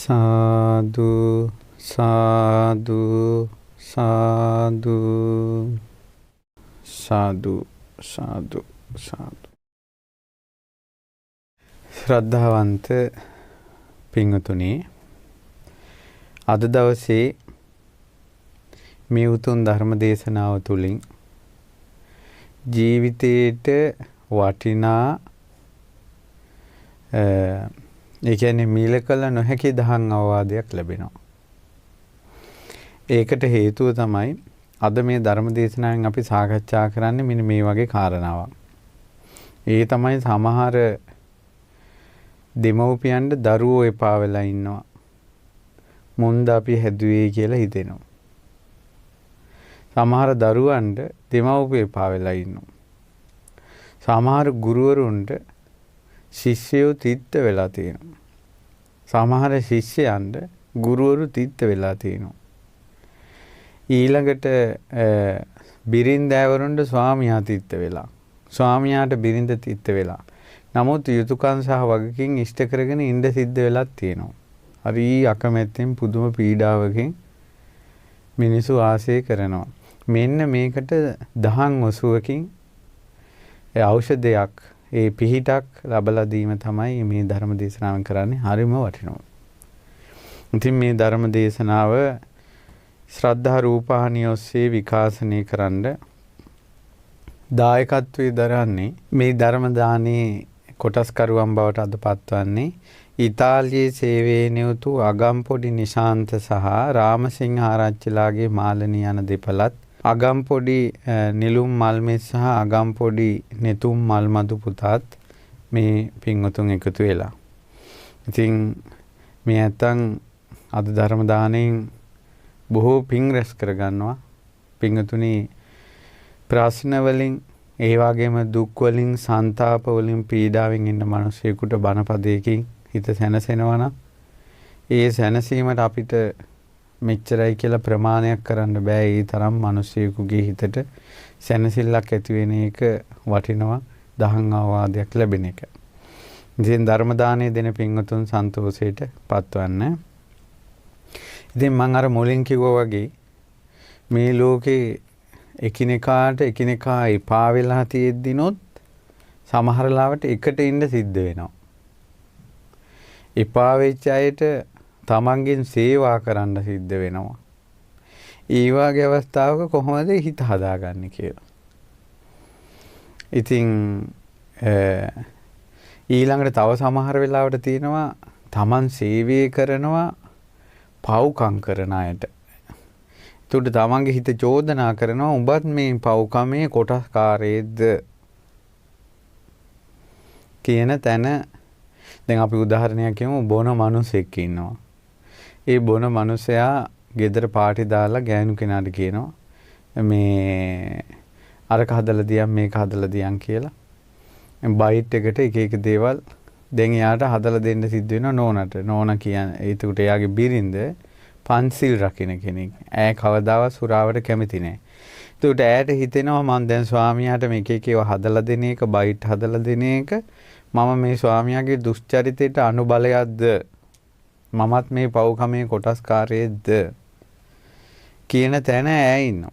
සාදු සාදු සාදු සාදු සාදු සාදු. ශ්‍රද්ධාවන්ත පින්වතුනි, අද දවසේ මේ උතුම් ධර්ම දේශනාව තුළින් ජීවිතයට වටිනා ඒ කියන්නේ මීල කළ නොහැකි දහම් අවවාදයක් ලැබෙනවා. ඒකට හේතුව තමයි අද මේ ධර්ම දේශනාවෙන් අපි සාකච්ඡා කරන්නේ මෙන්න මේ වගේ කාරණාවක්. ඒ තමයි සමහර දෙමව්පියන්ට දරුවෝ එපා වෙලා ඉන්නවා. මුන්ද අපි හැදුවේ කියලා හිතෙනවා. සමහර දරුවන්ට දෙමව්පියෝ එපා වෙලා ඉන්නවා. සමහර ගුරුවරුන්ට ශිෂ්‍යයෝ තිත්ත වෙලා තියෙනවා. සමහර ශිෂ්‍යයන්ට ගුරුවරු තිත්ත වෙලා තියෙනවා. ඊළඟට බිරින්දෑවරුන්ට ස්වාමියා තිත්ත වෙලා. ස්වාමියාට බිරිඳ තිත්ත වෙලා. නමුත් යුතුයකම් සහ වගකීම් ඉෂ්ට කරගෙන ඉඳ සිද්ධ වෙලක් තියෙනවා. හරි අකමැත්තෙන් පුදුම පීඩාවකින් මිනිසු ආශය කරනවා. මෙන්න මේකට දහම් ඔසුවකින් ඖෂධයක් ඒ පිහිටක් ලබලා දීම තමයි මේ ධර්ම දේශනාවෙන් කරන්නේ. හරිම වටිනවා. ඉතින් මේ ධර්ම දේශනාව ශ්‍රද්ධා රූපහානිය ඔස්සේ විකාශනය කරන්න දායකත්වයේ දරන්නේ මේ ධර්ම දානේ කොටස්කරුවන් බවට අද පත්වන්නේ ඉතාලියේ සේවයේ නියුතු අගම්පොඩි නිශාන්ත සහ රාමසිංහ ආරච්චිලාගේ මාළනී යන දෙපළත් අගම්පොඩි නිලුම් මල්මෙස් සහ අගම්පොඩි නෙතුම් මල්මදු පුතත් මේ පින්වතුන් එකතු වෙලා. ඉතින් මේ නැත්තම් අද ධර්ම දාණයෙන් බොහෝ පින් රැස් කරගන්නවා. පින්වතුනි, ප්‍රශ්න වලින් ඒ වගේම දුක් වලින් සංతాප වලින් පීඩාවෙන් ඉන්න මිනිසෙකුට බණපදයකින් හිත සැනසෙනවා නම් ඒ සැනසීමට අපිට මෙච්චරයි කියලා ප්‍රමාණයක් කරන්න බෑ. ඒ තරම් මිනිසෙකුගේ හිතට සැනසෙල්ලක් ඇති වෙන එක වටිනවා. දහම් අවවාදයක් ලැබෙන එක. ඉතින් ධර්ම දානය දෙන පින්වතුන් සන්තෝෂයට පත්වන්න. ඉතින් මම අර මුලින් කිව්වා වගේ මේ ලෝකේ එකිනෙකාට එකිනෙකා එපා වෙලා තියෙද්දිනොත් සමහර ලාවට එකට ඉන්න සිද්ධ වෙනවා. එපා වෙච්ච අයට තමන්ගෙන් සේවා කරන්න සිද්ධ වෙනවා. ඒ වගේ අවස්ථාවක කොහොමද හිත හදාගන්නේ කියලා. ඉතින් ඊළඟට තව සමහර වෙලාවට තියෙනවා තමන් සේවය කරනවා පව්කම් කරන අයට. ඒකට තමන්ගේ හිත චෝදනා කරනවා උඹත් මේ පව්කමේ කොටස්කාරයේද කියන තැන. දැන් අපි උදාහරණයක් කියමු. බොන මිනිහෙක් ඉන්නවා. ඒ බොන මිනිසයා ගෙදර පාටි දාලා ගෑනු කෙනාට කියනවා මේ අරක හදලා දියන් මේක හදලා දියන් කියලා. බයිට් එකට එක එක දේවල් දැන් එයාට හදලා දෙන්න සිද්ධ වෙනවා නෝනට. නෝනා කියන්නේ ඒකට එයාගේ බිරිඳ පන්සිල් රකින්න කෙනෙක්. ඈ කවදාවත් සුරාවට කැමති නැහැ. ඒකට ඈට හිතෙනවා මම දැන් ස්වාමියාට මේක එක ඒවා හදලා දෙන එක, බයිට් හදලා දෙන එක මම මේ ස්වාමියාගේ දුෂ්චරිතයට අනුබලයක්ද, මමත් මේ පව්කමේ කොටස්කාරයේද කියන තැන ඈ ඉන්නවා.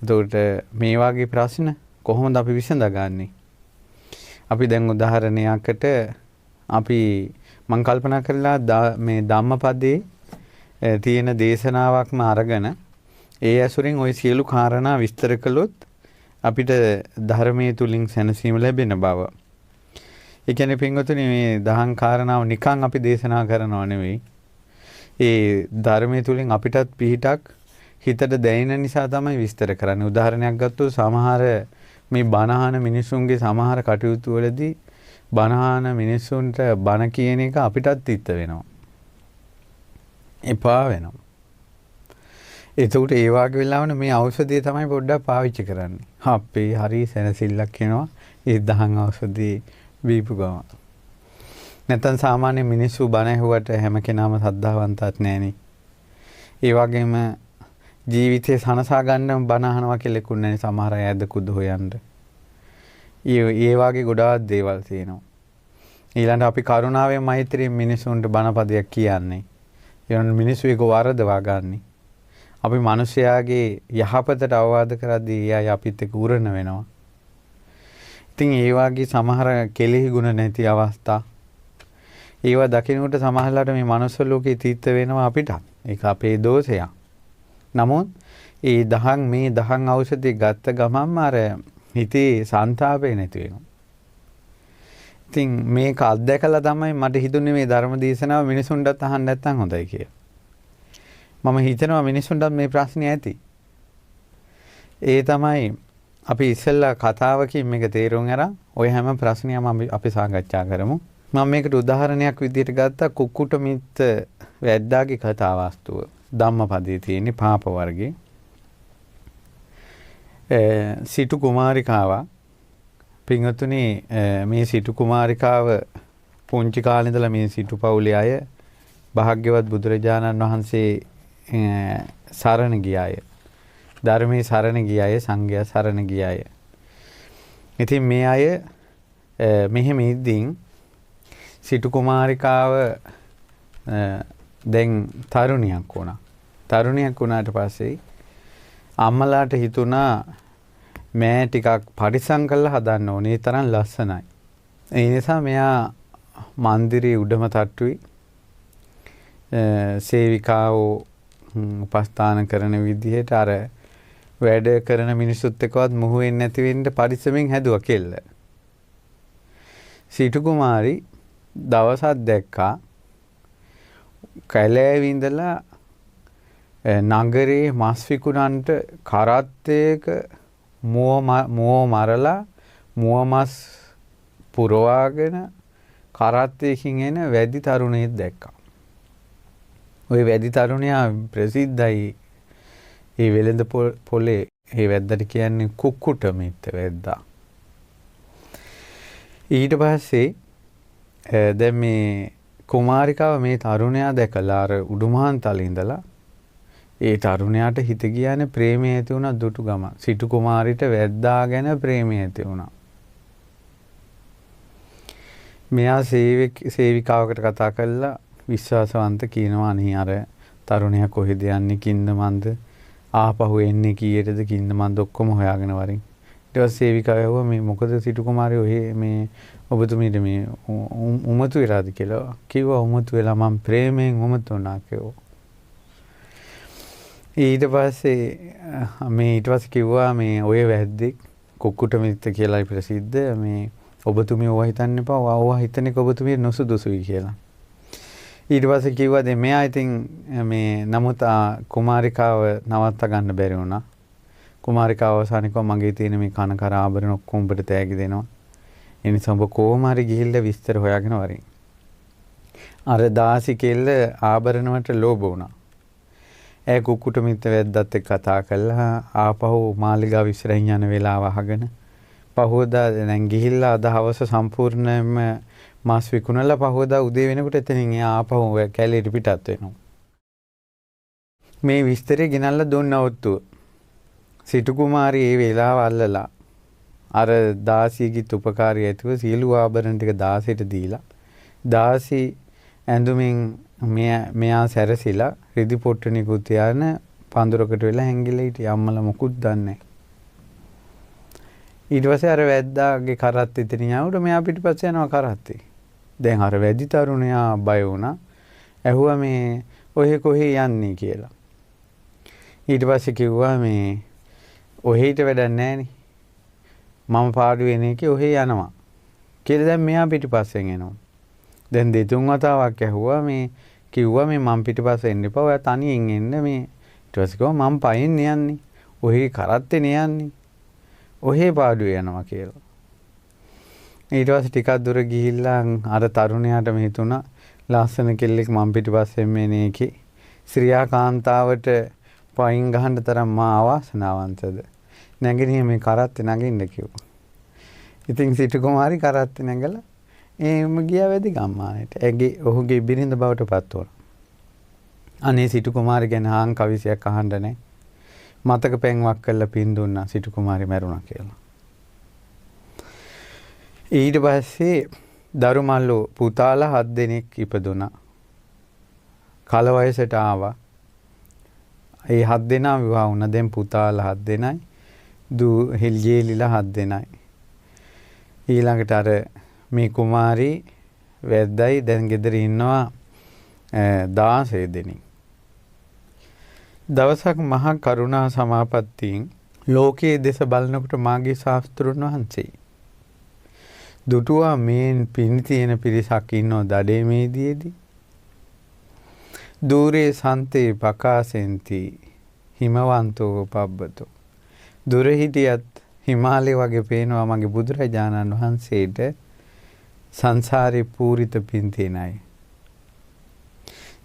ඒකට මේ වගේ ප්‍රශ්න කොහොමද අපි විසඳගන්නේ? අපි දැන් උදාහරණයකට අපි මම කල්පනා කරලා මේ ධම්මපදයේ තියෙන දේශනාවක්ම අරගෙන ඒ ඇසුරින් ওই සියලු කාරණා විස්තර කළොත් අපිට ධර්මයේ තුලින් සැනසීම ලැබෙන බව. ඒ කියන්නේ පින්වතුනි, මේ දහම් කාරණාව නිකන් අපි දේශනා කරනව නෙවෙයි. ඒ ධර්මයේ තුලින් අපිටත් පිහිටක් හිතට දැනෙන නිසා තමයි විස්තර කරන්නේ. උදාහරණයක් ගත්තොත් සමහර මේ බණහන මිනිසුන්ගේ සමහර කටයුතු වලදී බණහන මිනිසුන්ට බණ කියන එක අපිටත් තිත්ත වෙනවා. එපා වෙනවා. එතකොට ඒ වගේ වෙලාවන මේ ඖෂධය තමයි පොඩ්ඩක් පාවිච්චි කරන්නේ. අපේ හරි සැනසෙල්ලක් එනවා ඒ දහම් ඖෂධي බීපු ගමන්. නැත්නම් සාමාන්‍ය මිනිස්සු බණ ඇහුවට හැම කෙනාම සද්ධාවන්තත් නැහෙනේ. ඒ වගේම ජීවිතේ සනසා ගන්න බණ අහනවා කියලා ලෙකුන් නැහැ සමහර අය ඇද කුද හොයන්න. ඒ වගේ ගොඩාක් දේවල් තියෙනවා. ඊළඟට අපි කරුණාවෙන් මෛත්‍රියෙන් මිනිසුන්ට බණපදයක් කියන්නේ. ඊළඟ මිනිස්සු ඒක වරදවා ගන්නි. අපි මිනිස්යාගේ යහපතට අවවාද කරද්දී එයයි අපිත් එක්ක උරණ වෙනවා. ඉතින් ඒ වගේ සමහර කෙලෙහි ගුණ නැති අවස්ථා ඒවා දකින්නකොට සමහරලාට මේ මනුස්ස ලෝකේ තීත්ත වෙනවා අපිට. ඒක අපේ දෝෂයක්. නමුත් ඒ මේ දහං ඖෂධය ගත්ත ගමන්ම අර හිතේ සංතාපය නැති වෙනවා. ඉතින් මේක අත්දැකලා තමයි මට හිතුනේ මේ ධර්ම දේශනාව මිනිසුන්ටත් අහන්න නැත්නම් හොඳයි කියලා. මම හිතනවා මිනිසුන්ටත් මේ ප්‍රශ්නේ ඇති. ඒ තමයි අපි ඉස්සෙල්ලා කතාවකින් මේක තේරුම් අරන් ඔය හැම ප්‍රශ්නයක්ම අපි සාකච්ඡා කරමු. මම මේකට උදාහරණයක් විදිහට ගත්තා කුක්කුට මිත්ත වැද්දාගේ කතා වස්තුව. ධම්මපදයේ තියෙන පාප වර්ගයේ. සිටු කුමාරිකාව පින්වතුනි මේ සිටු කුමාරිකාව පුංචි කාලේ ඉඳලා මේ සිටු පවුලේ අය භාග්‍යවත් බුදුරජාණන් වහන්සේ සරණ ගිය අය. ධර්මයේ සරණ ගිය අය, සංඝයා සරණ ගිය අය. ඉතින් මේ අය මෙහෙම ඉද්දින් සිටු කුමාරිකාව දැන් තරුණියක් වුණා. තරුණියක් වුණාට පස්සේ අම්මලාට හිතුණා මෑ ටිකක් පරිස්සම් කරලා හදන්න ඕනේ. ඒ තරම් ලස්සනයි. ඒ නිසා මෙයා මන්දිරයේ උඩම තට්ටුවේ සේවිකාවෝ උපස්ථාන කරන විදිහට අර වැඩ කරන මිනිස්සුත් එක්කවත් මුහු වෙන්නේ නැති වෙන්න පරිස්සමෙන් හැදුවා කෙල්ල. සිටු කුමාරි දවසක් දැක්කා කැලෑවේ ඉඳලා නගරේ මස් විකුණන්ට කරත්තයක මුව මරලා මුව මස් පුරවාගෙන කරත්තයකින් එන වැඩි තරුණයෙක් දැක්කා. ওই වැඩි තරුණයා ප්‍රසිද්ධයි ඒ වෙළඳ පොලේ ඒ වැද්දට කියන්නේ කුක්කුට මිත්ත වැද්දා. ඊට පස්සේ දැන් මේ කුමාරිකාව මේ තරුණයා දැකලා අර උඩුමහන් තලේ ඉඳලා ඒ තරුණයාට හිත ගියානේ ප්‍රේමය ඇති වුණා දුටු ගම. සිටු කුමාරිට වැද්දා ගැන ප්‍රේමය ඇති වුණා. මෙයා සේවිකාවකට කතා කළා විශ්වාසවන්ත කියනවා අනේ අර තරුණයා කොහෙද යන්නේ කින්ද මන්ද ආපහු එන්නේ කීයටද කින්ද මන්ද ඔක්කොම හොයාගෙන වරින්. ඊට පස්සේ සේවිකාව ඇහුවා මේ මොකද සිටු කුමාරයෝ ඔහේ මේ ඔබතුමීට මේ උමතු වෙලාද කියලා. කිව්වා උමතු වෙලා මම ප්‍රේමයෙන් උමතු වුණා කිව්වා. ඊට පස්සේ කිව්වා මේ ඔය වැද්දෙක් කුක්කුට මිත්ත කියලායි ප්‍රසිද්ධ මේ ඔබතුමිය ඕවා හිතන්න එපා. ඕවා හිතන එක ඔබතුමිය නොසුදුසුයි කියලා. ඊට පස්සේ කිව්වා දැන් මෙයා ඉතින් මේ නමුත් කුමාරිකාව නවත්ත ගන්න බැරි වුණා. කුමාරිකාව අවසානයේ කිව්වා මගේ තියෙන මේ කන කර ආභරණ ඔක්කොම ඔබට තෑගි දෙනවා. ඒ නිසා ඔබ කොහොම හරි ගිහිල්ලා විස්තර හොයාගෙන වරින්. අර දාසි කෙල්ල ආභරණ වලට ලෝභ වුණා. ඒ කුක්කුට මිත්ත වැද්දත් එක්ක කතා කළා ආපහු මාලිගාව ඉස්සරහින් යන වෙලාව අහගෙන පහෝදා දැන් ගිහිල්ලා අද හවස සම්පූර්ණයෙන්ම මාස් විකුණලා පහෝදා උදේ වෙනකොට එතනින් එයා ආපහු කැලේට පිටත් වෙනවා. මේ විස්තරය ගෙනල්ලා දුන්න ඔත්තුව. සිටු කුමාරී ඒ වෙලාව අල්ලලා අර දාසියගේ උපකාරී ඇතුව සියලු ආභරණ ටික දාසියට දීලා දාසි ඇඳුමින් මෙයා සැරසිලා රිදි පොට්ටනිකුත් යන පඳුරකට වෙලා හැංගිලා හිටියා. අම්මලා මොකුත් දන්නේ නැහැ. ඊට පස්සේ අර වැද්දාගේ කරත් ඉතින් යවුඩ මෙයා පිටිපස්සේ යනවා කරත්තේ. දැන් අර වැඩි තරුණයා බය වුණා. ඇහුවා මේ ඔහෙ කොහේ යන්නේ කියලා. ඊට පස්සේ කිව්වා මේ ඔහෙට වැඩක් නැහනේ. මම පාඩු වෙන එකේ ඔහෙ යනවා. කියලා දැන් මෙයා පිටිපස්සෙන් එනවා. දැන් දෙතුන් වතාවක් ඇහුවා මේ කිව්වා මේ මම පිටිපස්සේ එන්න එපා. ඔයා තනියෙන් එන්න මේ. ඊට පස්සේ කිව්වා මම පයින් යන්නේ. ඔහෙ කරත්තේ යන්නේ. ඔහේ පාඩුව යනවා කියලා. ඊට පස්සේ ටිකක් දුර ගිහිල්ලා අර තරුණයාට හිතුණා ලස්සන කෙල්ලෙක් මම පිටිපස්සෙන් මේනේ කි ශ්‍රියා කාන්තාවට පයින් ගහන්න තරම් මා අවාසනාවන්තද. නැගිනේ මේ කරත්තේ නගින්න කිව්වා. ඉතින් සිටු කුමාරි කරත්තේ නැගලා එම ගියා වැඩි ගම්මානට. ඔහුගේ බිරිඳ බවට පත් වුණා. අනේ සිටු කුමාරි ගැන ආන් කවිසයක් අහන්න නැහැ. මතක පෙන්වක් කරලා පින් දුන්නා සිටු කුමාරි මැරුණා කියලා. ඊට පස්සේ දරු මල්ලු පුතාලා 7 දෙනෙක් ඉපදුනා. කල වයසට ආවා. ඒ 7 දෙනා විවාහ වුණා. දැන් පුතාලා 7 දෙනයි. දූ හෙල්ජේලිලා 7 දෙනයි. ඊළඟට අර මේ කුමාරී වැද්දයි දැන් ගෙදර ඉන්නවා 16 දෙනෙක්. දවසක් මහා කරුණා සමාපත්තියෙන් ලෝකයේ දෙස බලනකොට මාගේ ශාස්ත්‍රුන් වහන්සේ දුටුවා මේන් පින් තියෙන පිරිසක් ඉන්නෝ දඩේමේදීදී. දූරේ සන්තේ පකාසෙන්ති හිමවන්තෝ පබ්බතෝ. දුර හිටියත් හිමාලය වගේ පේනවා මගේ බුදුරජාණන් වහන්සේට සංසාරේ පූරිත පින් තියෙන අය.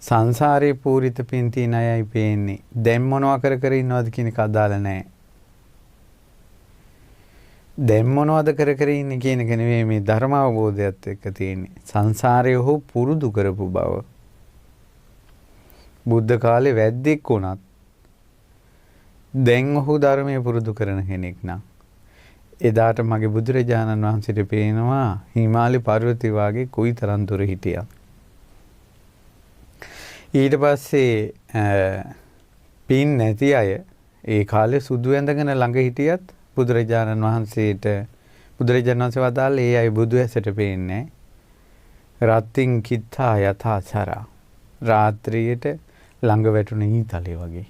සංසාරේ පූරිත පින් තියෙන අයයි පේන්නේ. දැන් මොනවා කර කර ඉන්නවද කියන එක අදාළ නැහැ. දැන් මොනවද කර කර ඉන්නේ කියන එක නෙවෙයි මේ ධර්ම අවබෝධයත් එක්ක තියෙන්නේ. සංසාරයේ ඔහු පුරුදු කරපු බව. බුද්ධ කාලේ වැද්දෙක් වුණත් දැන් ඔහු ධර්මයේ පුරුදු කරන කෙනෙක් නම් එදාට මගේ බුදුරජාණන් වහන්සේට පේනවා හිමාලය පර්වතය වාගේ කොයිතරම් දුර හිටියා. ඊට පස්සේ පින් නැති අය ඒ කාලේ සුදු ඇඳගෙන ළඟ හිටියත් බුදුරජාණන් වහන්සේට බුදුරජාණන් වහන්සේ වදාළ ඒ අය බුදු ඇසට පේන්නේ රත්ත්‍ින් කිත්තා යථාචරා. රාත්‍රියට ළඟ වැටුණ ඊතලේ වගේ.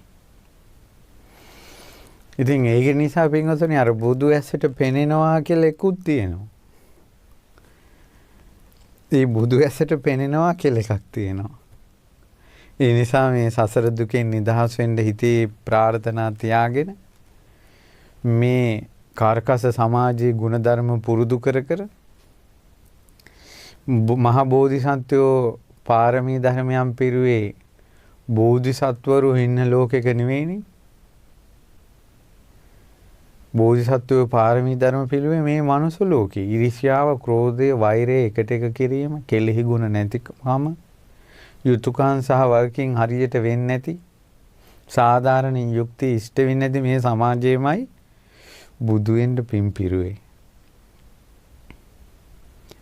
ඉතින් ඒක නිසා පින්වතුනි අර බුදු ඇසට පෙනෙනවා කියලා එකක් තියෙනවා. ඒ බුදු ඇසට පෙනෙනවා කියලා එකක් තියෙනවා. ඒ නිසා මේ සසර දුකෙන් නිදහස් වෙන්න හිතේ ප්‍රාර්ථනා තියාගෙන මේ කාර්කස සමාජයේ ගුණධර්ම පුරුදු කර කර මහා බෝධිසත්වෝ පාරමී ධර්මයන් පිරුවේ බෝධිසත්වරු ඉන්න ලෝකෙක නෙවෙයිනේ. බෝධිසත්වෝ පාරමී ධර්ම පිළිවෙල මේ මනුස්ස ලෝකේ ඊර්ෂ්‍යාව, ක්‍රෝධය, වෛරය එකට එක කිරීම, කෙලෙහි ගුණ නැතිකම, යුතුයකම් සහ වගකීම් හරියට වෙන්නේ නැති, සාධාරණ යුක්ති ඉෂ්ට වෙන්නේ නැති මේ සමාජයේමයි බුදු වෙන්න පින් පිරුවේ.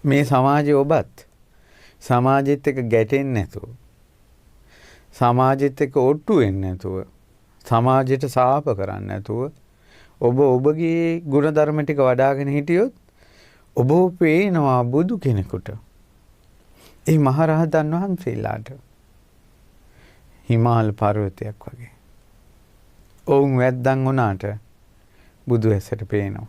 මේ සමාජයේ ඔබත් සමාජෙත් එක්ක ගැටෙන්නේ නැතුව, සමාජෙත් එක්ක ඔට්ටු වෙන්නේ නැතුව, සමාජයට සාප කරන්නේ නැතුව ඔබ ඔබගේ ගුණධර්ම ටික වඩාගෙන හිටියොත් ඔබ පේනවා බුදු කෙනෙකුට. ඒ මහරහතන් වහන්සේලාට හිමාල පර්වතයක් වගේ. ඔවුන් වැද්දන් වුණාට බුදු ඇසට පේනවා.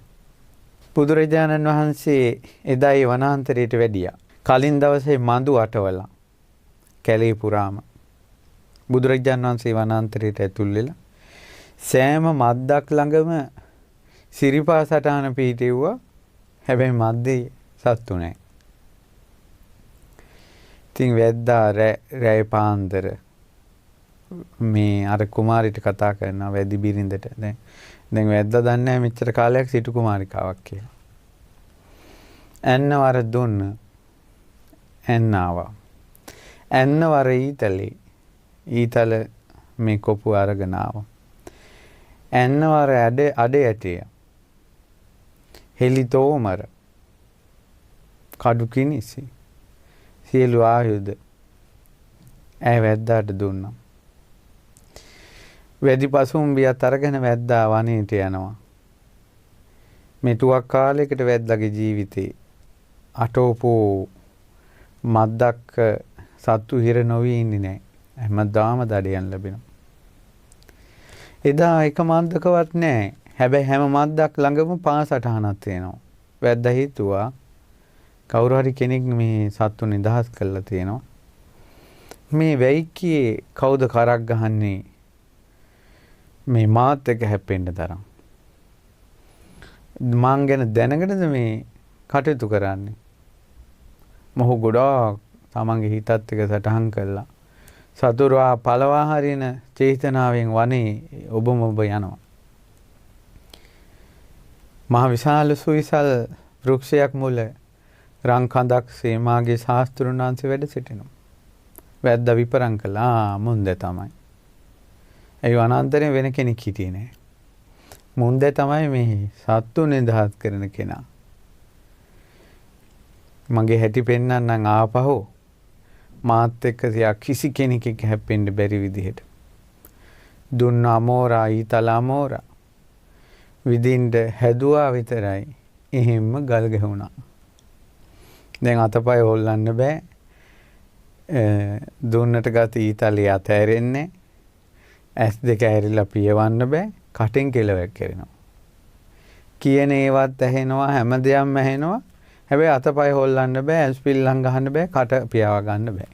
බුදුරජාණන් වහන්සේ එදායි වනාන්තරයට වැඩියා. කලින් දවසේ මඳු අටවලා කැලේ පුරාම බුදුරජාණන් වහන්සේ වනාන්තරයට ඇතුල් වෙලා සෑම මද්දක් ළඟම සිරිපා සටහන පිහිටෙව්වා. හැබැයි මද්දේ සත්තු නැහැ. ඉතින් වැද්දා රැය පාන්දර මේ අර කුමාරිට කතා කරනවා වැදි බිරිඳට. දැන් වැද්දා දන්නේ නැහැ මෙච්චර කාලයක් සිටු කුමාරිකාවක් කියලා. ඇන්න වර දුන්න. ඇන්න ආවා. ඇන්න වර ඊතලේ. ඊතල මේ කොපු අරගෙන ආවා. ඇන්න වර අඩ ඇටිය. හෙලි තෝමර. කඩු කිනිසි. සියලු ආයුධ ඇය වැද්දාට දුන්නා. වැදි පසුම්බියත් අරගෙන වැද්දා වනයේට යනවා. මෙතුවක් කාලයකට වැද්දාගේ ජීවිතේ අටෝපෝ මද්දක් සත්තු හිර නොවී ඉන්නේ නැහැ. හැමදාම දඩයන් ලැබෙනවා. එදා එක මද්දකවත් නැහැ. හැබැයි හැම මද්දක් ළඟම පාසටහනක් තියෙනවා. වැද්දා හිතුවා කවුරු හරි කෙනෙක් මේ සත්තු නිදහස් කරලා තියෙනවා. මේ වෙයිකියේ කවුද කරක් ගහන්නේ මේ මාත් එක හැප්පෙන්න තරම්. මං ගැන දැනගෙනද මේ කටයුතු කරන්නේ. මොහු ගොඩාක් තමන්ගේ හිතත් එක සටහන් කළා. සතුරා පළවා හරින චේතනාවෙන් වනේ ඔබම ඔබ යනවා. මහ විශාල සුවිසල් වෘක්ෂයක් මුල රන් කඳක් සීමාගේ ශාස්ත්‍රුන් වහන්සේ වැඩ සිටිනවා. වැද්දා විපරම් කළා මුන්ද තමයි. ඒ වනාන්තරේ වෙන කෙනෙක් හිටියේ නෑ. මුන්ද තමයි මේ සත්තු නිදහස් කරන කෙනා. මගේ හැටි පෙන්වන්නම් ආපහු මාත් එක්ක කිසි කෙනෙක් එක්ක හැප්පෙන්න බැරි විදිහට. දුන්න අමෝරා ඊතල අමෝරා විදින්ට හැදුවා විතරයි. එහෙම්ම ගල් ගැහුණා. දැන් අතපය හොල්ලන්න බෑ. දුන්නට ගත ඊතලයේ අතෑරෙන්නේ. ඇස් දෙක ඇරිලා පියවන්න බෑ. කටෙන් කෙලවක් කරනවා. කියන ඒවත් ඇහෙනවා හැම දෙයක්ම ඇහෙනවා. හැබැයි අතපය හොල්ලන්න බෑ. ඇස් පිල්ලම් ගහන්න බෑ. කට පියාව ගන්න බෑ.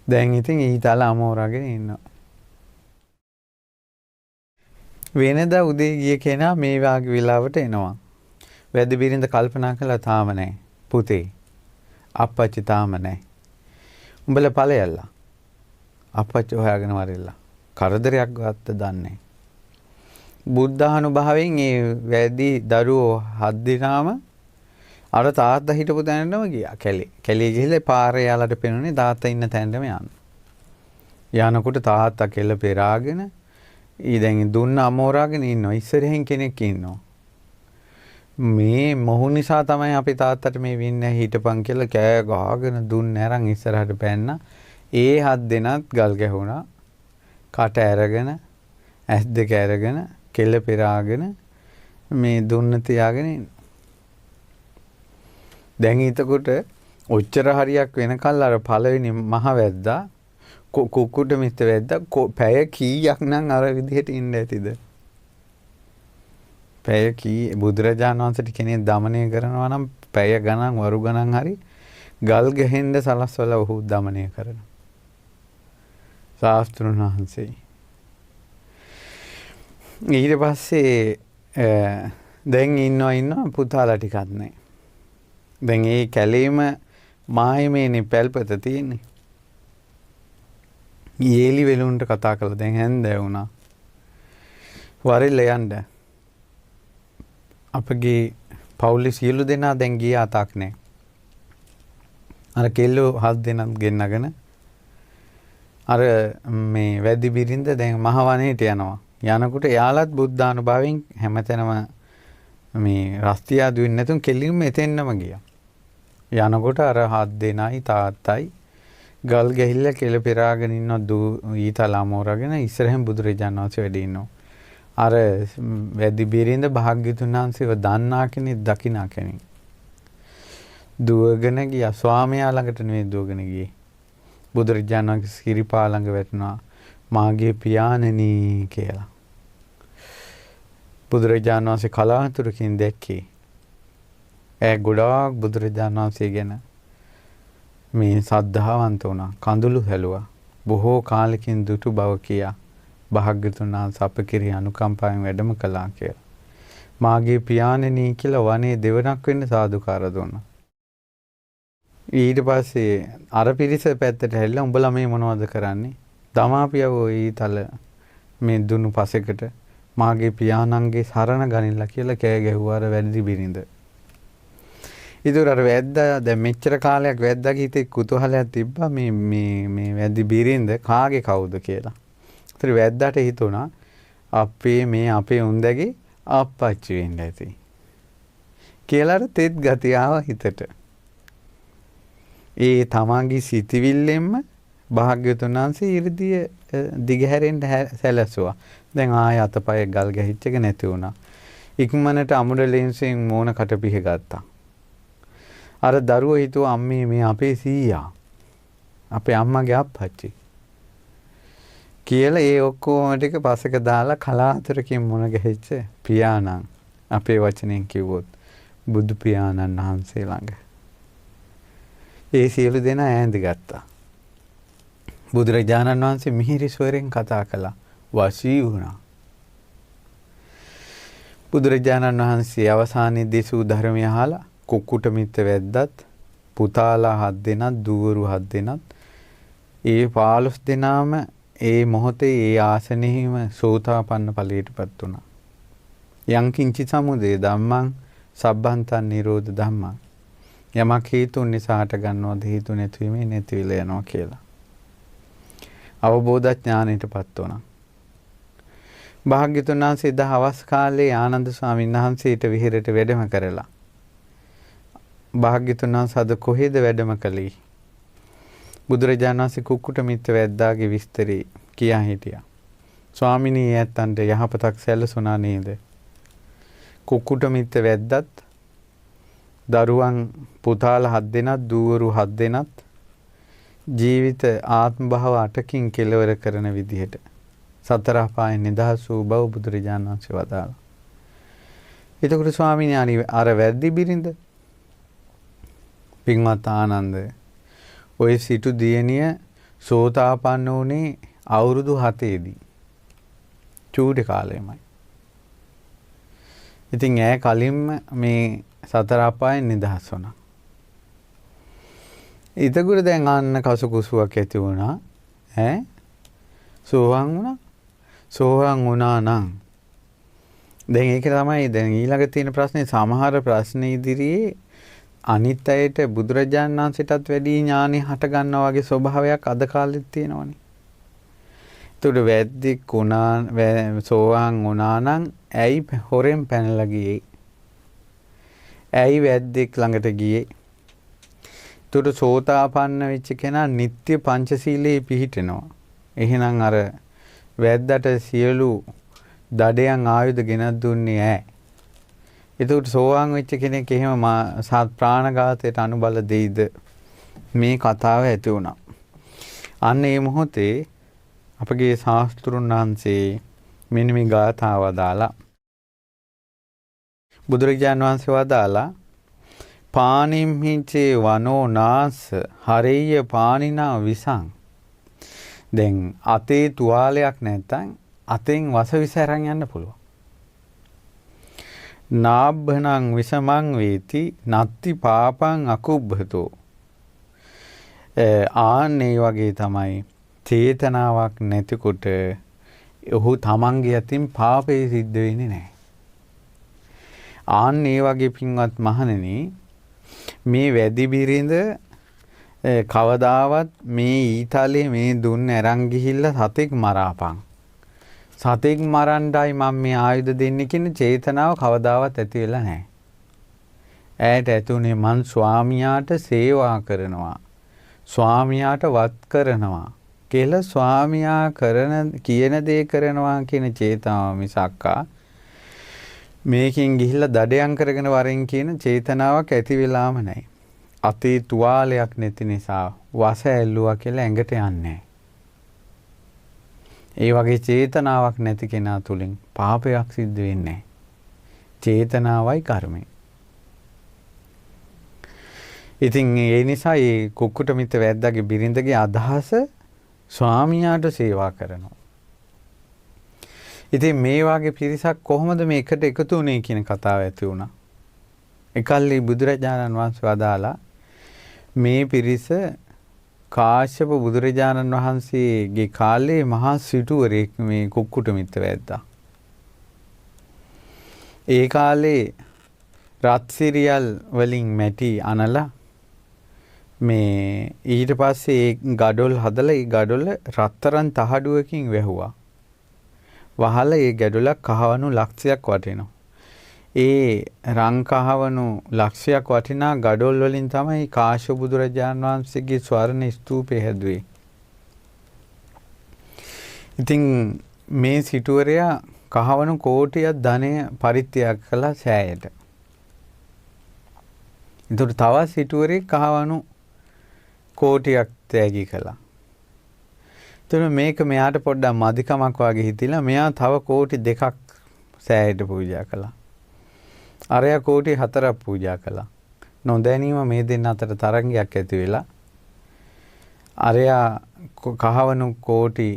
දැන් ඉතින් ඊතල අමෝරාගෙන ඉන්නවා. වෙනදා උදේ ගිය කෙනා මේ වාගේ වෙලාවට එනවා. වැද්ද බිරිඳ කල්පනා කළා තාම නැහැ. පුතේ. අප්පච්චි තාම නැහැ. උඹලා ඵලයල්ලා. අප්පච්චි හොයාගෙන වරෙල්ලා. කරදරයක් ගත්ත දන්නේ. බුද්ධානුභාවයෙන් මේ වැදි දරුවෝ 7 දිනාම අර තාත්තා හිටපු තැනටම ගියා. කැලේ ගිහලා පාරේ යාලට පෙනුනේ තාත්තා ඉන්න තැනටම යන්න. යනකොට තාත්තා කෙල පෙරාගෙන දැන් දුන්න අමෝරාගෙන ඉන්නවා. ඉස්සරහින් කෙනෙක් ඉන්නවා. මේ මොහු නිසා තමයි අපි තාත්තට මේ වෙන්නේ හිටපන් කියලා කෑ ගහගෙන දුන්න අරන් ඉස්සරහට පැන්න. ඒ 7 දෙනාත් ගල් ගැහුණා. කට ඇරගෙන ඇස් දෙක ඇරගෙන කෙල පෙරාගෙන මේ දුන්න තියාගෙන ඉන්න. දැන් ඊතකොට ඔච්චර හරියක් වෙනකල් අර පළවෙනි මහ වැද්දා කුකුඩ මිත්‍ර වැද්දා පැය කීයක් නම් අර විදිහට ඉන්න ඇතිද? පැය කී බුදුරජාණන් වහන්සේට කෙනෙක් দমনය කරනවා නම් පැය ගණන් වරු ගණන් හරි ගල් ගහෙන්න සලස්වලා ඔහු দমনය කරනවා. ශාස්ත්‍රුන් වහන්සේ. ඊට පස්සේ දැන් ඉන්නවා පුතාලා ටිකක් නැහැ. දැන් ඒ කැලේම මායමේනේ පැල්පත තියෙන්නේ. ඊලි වෙලුන්ට කතා කළා. දැන් හැන්දෑ වුණා. වරෙල්ල යන්න. අපගේ පවුලේ සියලු දෙනා දැන් ගියා තාක් නැහැ. අර කෙල්ලෝ 7 දෙනාත් ගෙන්නගෙන අර මේ වැදි බිරිඳ දැන් මහ වනයේට යනවා. යනකොට එයාලත් බුද්ධානුභාවයෙන් හැමතැනම මේ රස්තියා දුන්නේ නැතුන් කෙලින්ම එතෙන්නම ගියා. යනකොට අර 7 දෙනයි තාත්තයි ගල් ගැහිල්ල කෙල පෙරාගෙන ඉන්න ඊතල අමෝරාගෙන ඉස්සරහින් බුදුරජාණන් වහන්සේ වැඩ ඉන්නවා. අර වැදි බිරිඳ භාග්‍යතුන් වහන්සේව දන්නා කෙනෙක් දකිනා කෙනෙක්. දුවගෙන ගියා. ස්වාමියා ළඟට නෙවෙයි දුවගෙන ගියේ. බුදුරජාණන් වහන්සේ සිරිපා ළඟ වැටුණා. මාගේ පියාණෙනි කියලා. බුදුරජාණන් වහන්සේ කලාතුරකින් දැක්කේ. ගොඩාක් බුදුරජාණන් වහන්සේ ගැන මේ සද්ධාවන්ත වුණා. කඳුළු හැලුවා. බොහෝ කාලෙකින් දුටු බව කියා භාග්‍යතුන් වහන්සේ අප කෙරෙහි අනුකම්පාවෙන් වැඩම කළා කියලා. මාගේ පියාණෙනි කියලා වනේ දෙවනක් වෙන්න සාදුකාර දුන්නා. ඊට පස්සේ අර පිරිස පැත්තට හැරිලා උඹලා මේ මොනවද කරන්නේ? දමාපියවෝ ඊතල මේ දුන්නු පසෙකට මාගේ පියාණන්ගේ සරණ ගනින්න කියලා කෑ ගැහුවා අර වැදි බිරිඳ. ඉතින් අර වැද්දා දැන් මෙච්චර කාලයක් වැද්දාගේ හිතේ කුතුහලයක් තිබ්බා මේ වැදි බිරිඳ කාගේ කවුද කියලා. ඉතින් වැද්දාට හිතුණා අපේ උන්දගේ අප්පච්චි වෙන්න ඇති. කියලා තෙත් ගතිය ආව හිතට. ඒ තමන්ගේ සිතවිල්ලෙන්ම භාග්‍යවතුන් වහන්සේ 이르දිය දිගහැරෙන්න සැලසුවා. දැන් ආය අතපය ගල් ගැහිච්ච එක නැති වුණා. ඉක්මනට අමුඩ ලෙන්සෙන් මෝන කට පිහ ගත්තා. අර දරුවෝ හිතුවා අම්මේ මේ අපේ සීයා. අපේ අම්මගේ අප්පච්චි. කියලා ඒ ඔක්කොම ටික පසක දාලා කලාතුරකින් මුණ ගැහිච්ච පියාණන් අපේ වචනෙන් කිව්වොත් බුදු පියාණන් වහන්සේ ළඟ. ඒ සියලු දෙනා ඈඳි ගත්තා. බුදුරජාණන් වහන්සේ මිහිරි ස්වරෙන් කතා කළා. වශී වුණා. බුදුරජාණන් වහන්සේ අවසානයේ දේශූ ධර්මය අහලා කුක්කුට මිත්‍ර වැද්දත් පුතාලා 7 දෙනාත් දූවරු 7 දෙනාත් ඒ 15 දෙනාම ඒ මොහොතේ ඒ ආසනෙහිම සෝතාපන්න ඵලයටපත් වුණා. යං කිංචි සමුදය ධම්මං සබ්බන්තං නිරෝධ ධම්මං. යමක් හේතුන් නිසා හට ගන්නවද හේතු නැතිවීමේ නැති වෙලා යනවා කියලා. අවබෝධ ඥානයටපත් වුණා. භාග්‍යතුන් වහන්සේ දහවස් කාලේ ආනන්ද ස්වාමීන් වහන්සේට විහෙරට වැඩම කරලා භාග්‍යතුන් වහන්සේ අද කොහෙද වැඩම කළේ? බුදුරජාණන් වහන්සේ කුක්කුට මිත්ත වැද්දාගේ විස්තරේ කියා හිටියා. ස්වාමිනී ඇත්තන්ට යහපතක් සැලසුණා නේද? කුක්කුට මිත්ත වැද්දත් දරුවන් පුතාලා 7 දෙනත් දූවරු 7 දෙනත් ජීවිත ආත්ම භාව 8කින් කෙලවර කරන විදිහට සතර අපායන් නිදහස් වූ බව බුදුරජාණන් වහන්සේ වදාළා. එතකොට ස්වාමීනි අර වැද්දි බිරිඳ පින්වත් ආනන්ද ඔය සිටු දියණිය සෝතාපන්න වුණේ අවුරුදු 7 දී. චූටි කාලෙමයි. ඉතින් ඈ කලින්ම මේ සතර අපායන් නිදහස් වුණා. ඊටගුරු දැන් අන්න කසුකුසුවක් ඇති වුණා. සෝවාන් වුණා. සෝවාන් වුණා නම් දැන් ඒක තමයි දැන් ඊළඟ තියෙන ප්‍රශ්නේ. සමහර ප්‍රශ්න ඉදිරියේ අනිත් අයට බුදුරජාණන් වහන්සේටත් වැඩි ඥානෙ හට ගන්නවා වගේ ස්වභාවයක් අද කාලෙත් තියෙනවනේ. ඒතකොට වැද්දෙක් වුණා සෝවාන් වුණා නම් ඇයි හොරෙන් පැනලා ගියේ? ඇයි වැද්දෙක් ළඟට ගියේ? ඒතකොට සෝතාපන්න වෙච්ච කෙනා නිත්‍ය පංචශීලයේ පිහිටෙනවා. එහෙනම් අර වැද්දට සියලු දඩයන් ආයුධ ගෙනත් දුන්නේ ඈ. ඒකට සෝවාන් වෙච්ච කෙනෙක් එහෙම ප්‍රාණඝාතයට අනුබල දෙයිද? මේ කතාව ඇති වුණා. අන්න ඒ මොහොතේ අපගේ ශාස්ත්‍රුන් වහන්සේ මෙන්න මේ ගාථාව දාලා බුදුරජාණන් වහන්සේ වදාලා පානිම්හිචේ වනෝ නාස හරෙය්‍ය පානිනා විසං. දැන් අතේ තුවාලයක් නැත්නම් අතෙන් වසවිස අරන් යන්න පුළුවන්. නාබ්බනං විසමං වේති නත්ති පාපං අකුබ්බතෝ. ආන්නේ වගේ තමයි චේතනාවක් නැතිකොට ඔහු තමන්ගේ අතින් පාපේ සිද්ධ වෙන්නේ නැහැ. ආන්නේ වගේ පින්වත් මහණෙනි මේ වැඩි බිරිඳ කවදාවත් මේ ඊතාලේ මේ දුන්න අරන් ගිහිල්ලා සතෙක් මරාපන්. සතෙක් මරන්නයි මම මේ ආයුධ දෙන්නේ කියන චේතනාව කවදාවත් ඇති වෙලා නැහැ. ඈට ඇතුනේ මං ස්වාමියාට සේවා කරනවා. ස්වාමියාට වත් කරනවා. කියලා ස්වාමියා කරන කියන දේ කරනවා කියන චේතනාව මිසක්කා මේකෙන් ගිහිල්ලා දඩයන් කරගෙන වරෙන් කියන චේතනාවක් ඇති වෙලාම නැහැ. අතේ තුවාලයක් නැති නිසා වස ඇල්ලුවා කියලා ඇඟට යන්නේ. ඒ වගේ චේතනාවක් නැති කෙනා තුලින් පාපයක් සිද්ධ වෙන්නේ. චේතනාවයි කර්මය. ඉතින් ඒ නිසා මේ කුක්කුට මිත්ත වැද්දාගේ බිරිඳගේ අදහස ස්වාමියාට සේවා කරනවා. ඉතින් මේ වාගේ පිරිසක් කොහොමද මේකට එකතු වුනේ කියන කතාව ඇති වුණා. එකල්ලි බුදුරජාණන් වහන්සේ වදාලා මේ පිරිස කාශ්‍යප බුදුරජාණන් වහන්සේගේ කාලේ මහා සිටුවරයෙක් මේ කුක්කුට මිත්ත වැද්දා. ඒ කාලේ රත්සිරියල් වලින් මැටි අනලා මේ ඊට පස්සේ ඒ ගඩොල් හදලා ඒ ගඩොල රත්තරන් තහඩුවකින් වැහුවා. වහලා ඒ ගැඩොලක් කහවණු ලක්ෂයක් වටිනවා. ඒ රං කහවණු ලක්ෂයක් වටිනා ගඩොල් වලින් තමයි කාශ්‍යප බුදුරජාණන් වහන්සේගේ ස්වර්ණ ස්තූපය හැදුවේ. ඉතින් මේ සිටුවරයා කහවණු කෝටියක් ධනය පරිත්‍යාග කළා සෑයට. ඒතර තව සිටුවරේ කහවණු කෝටියක් ත්‍යාගී කළා. එතන මේක මෙයාට පොඩ්ඩක් මදිකමක් වගේ හිතිලා මෙයා තව කෝටි 2ක් සෑයට පූජා කළා. අරයා කෝටි 4ක් පූජා කළා. නොදැනීම මේ දෙන්න අතර තරංගයක් ඇති වෙලා අරයා කහවණු කෝටි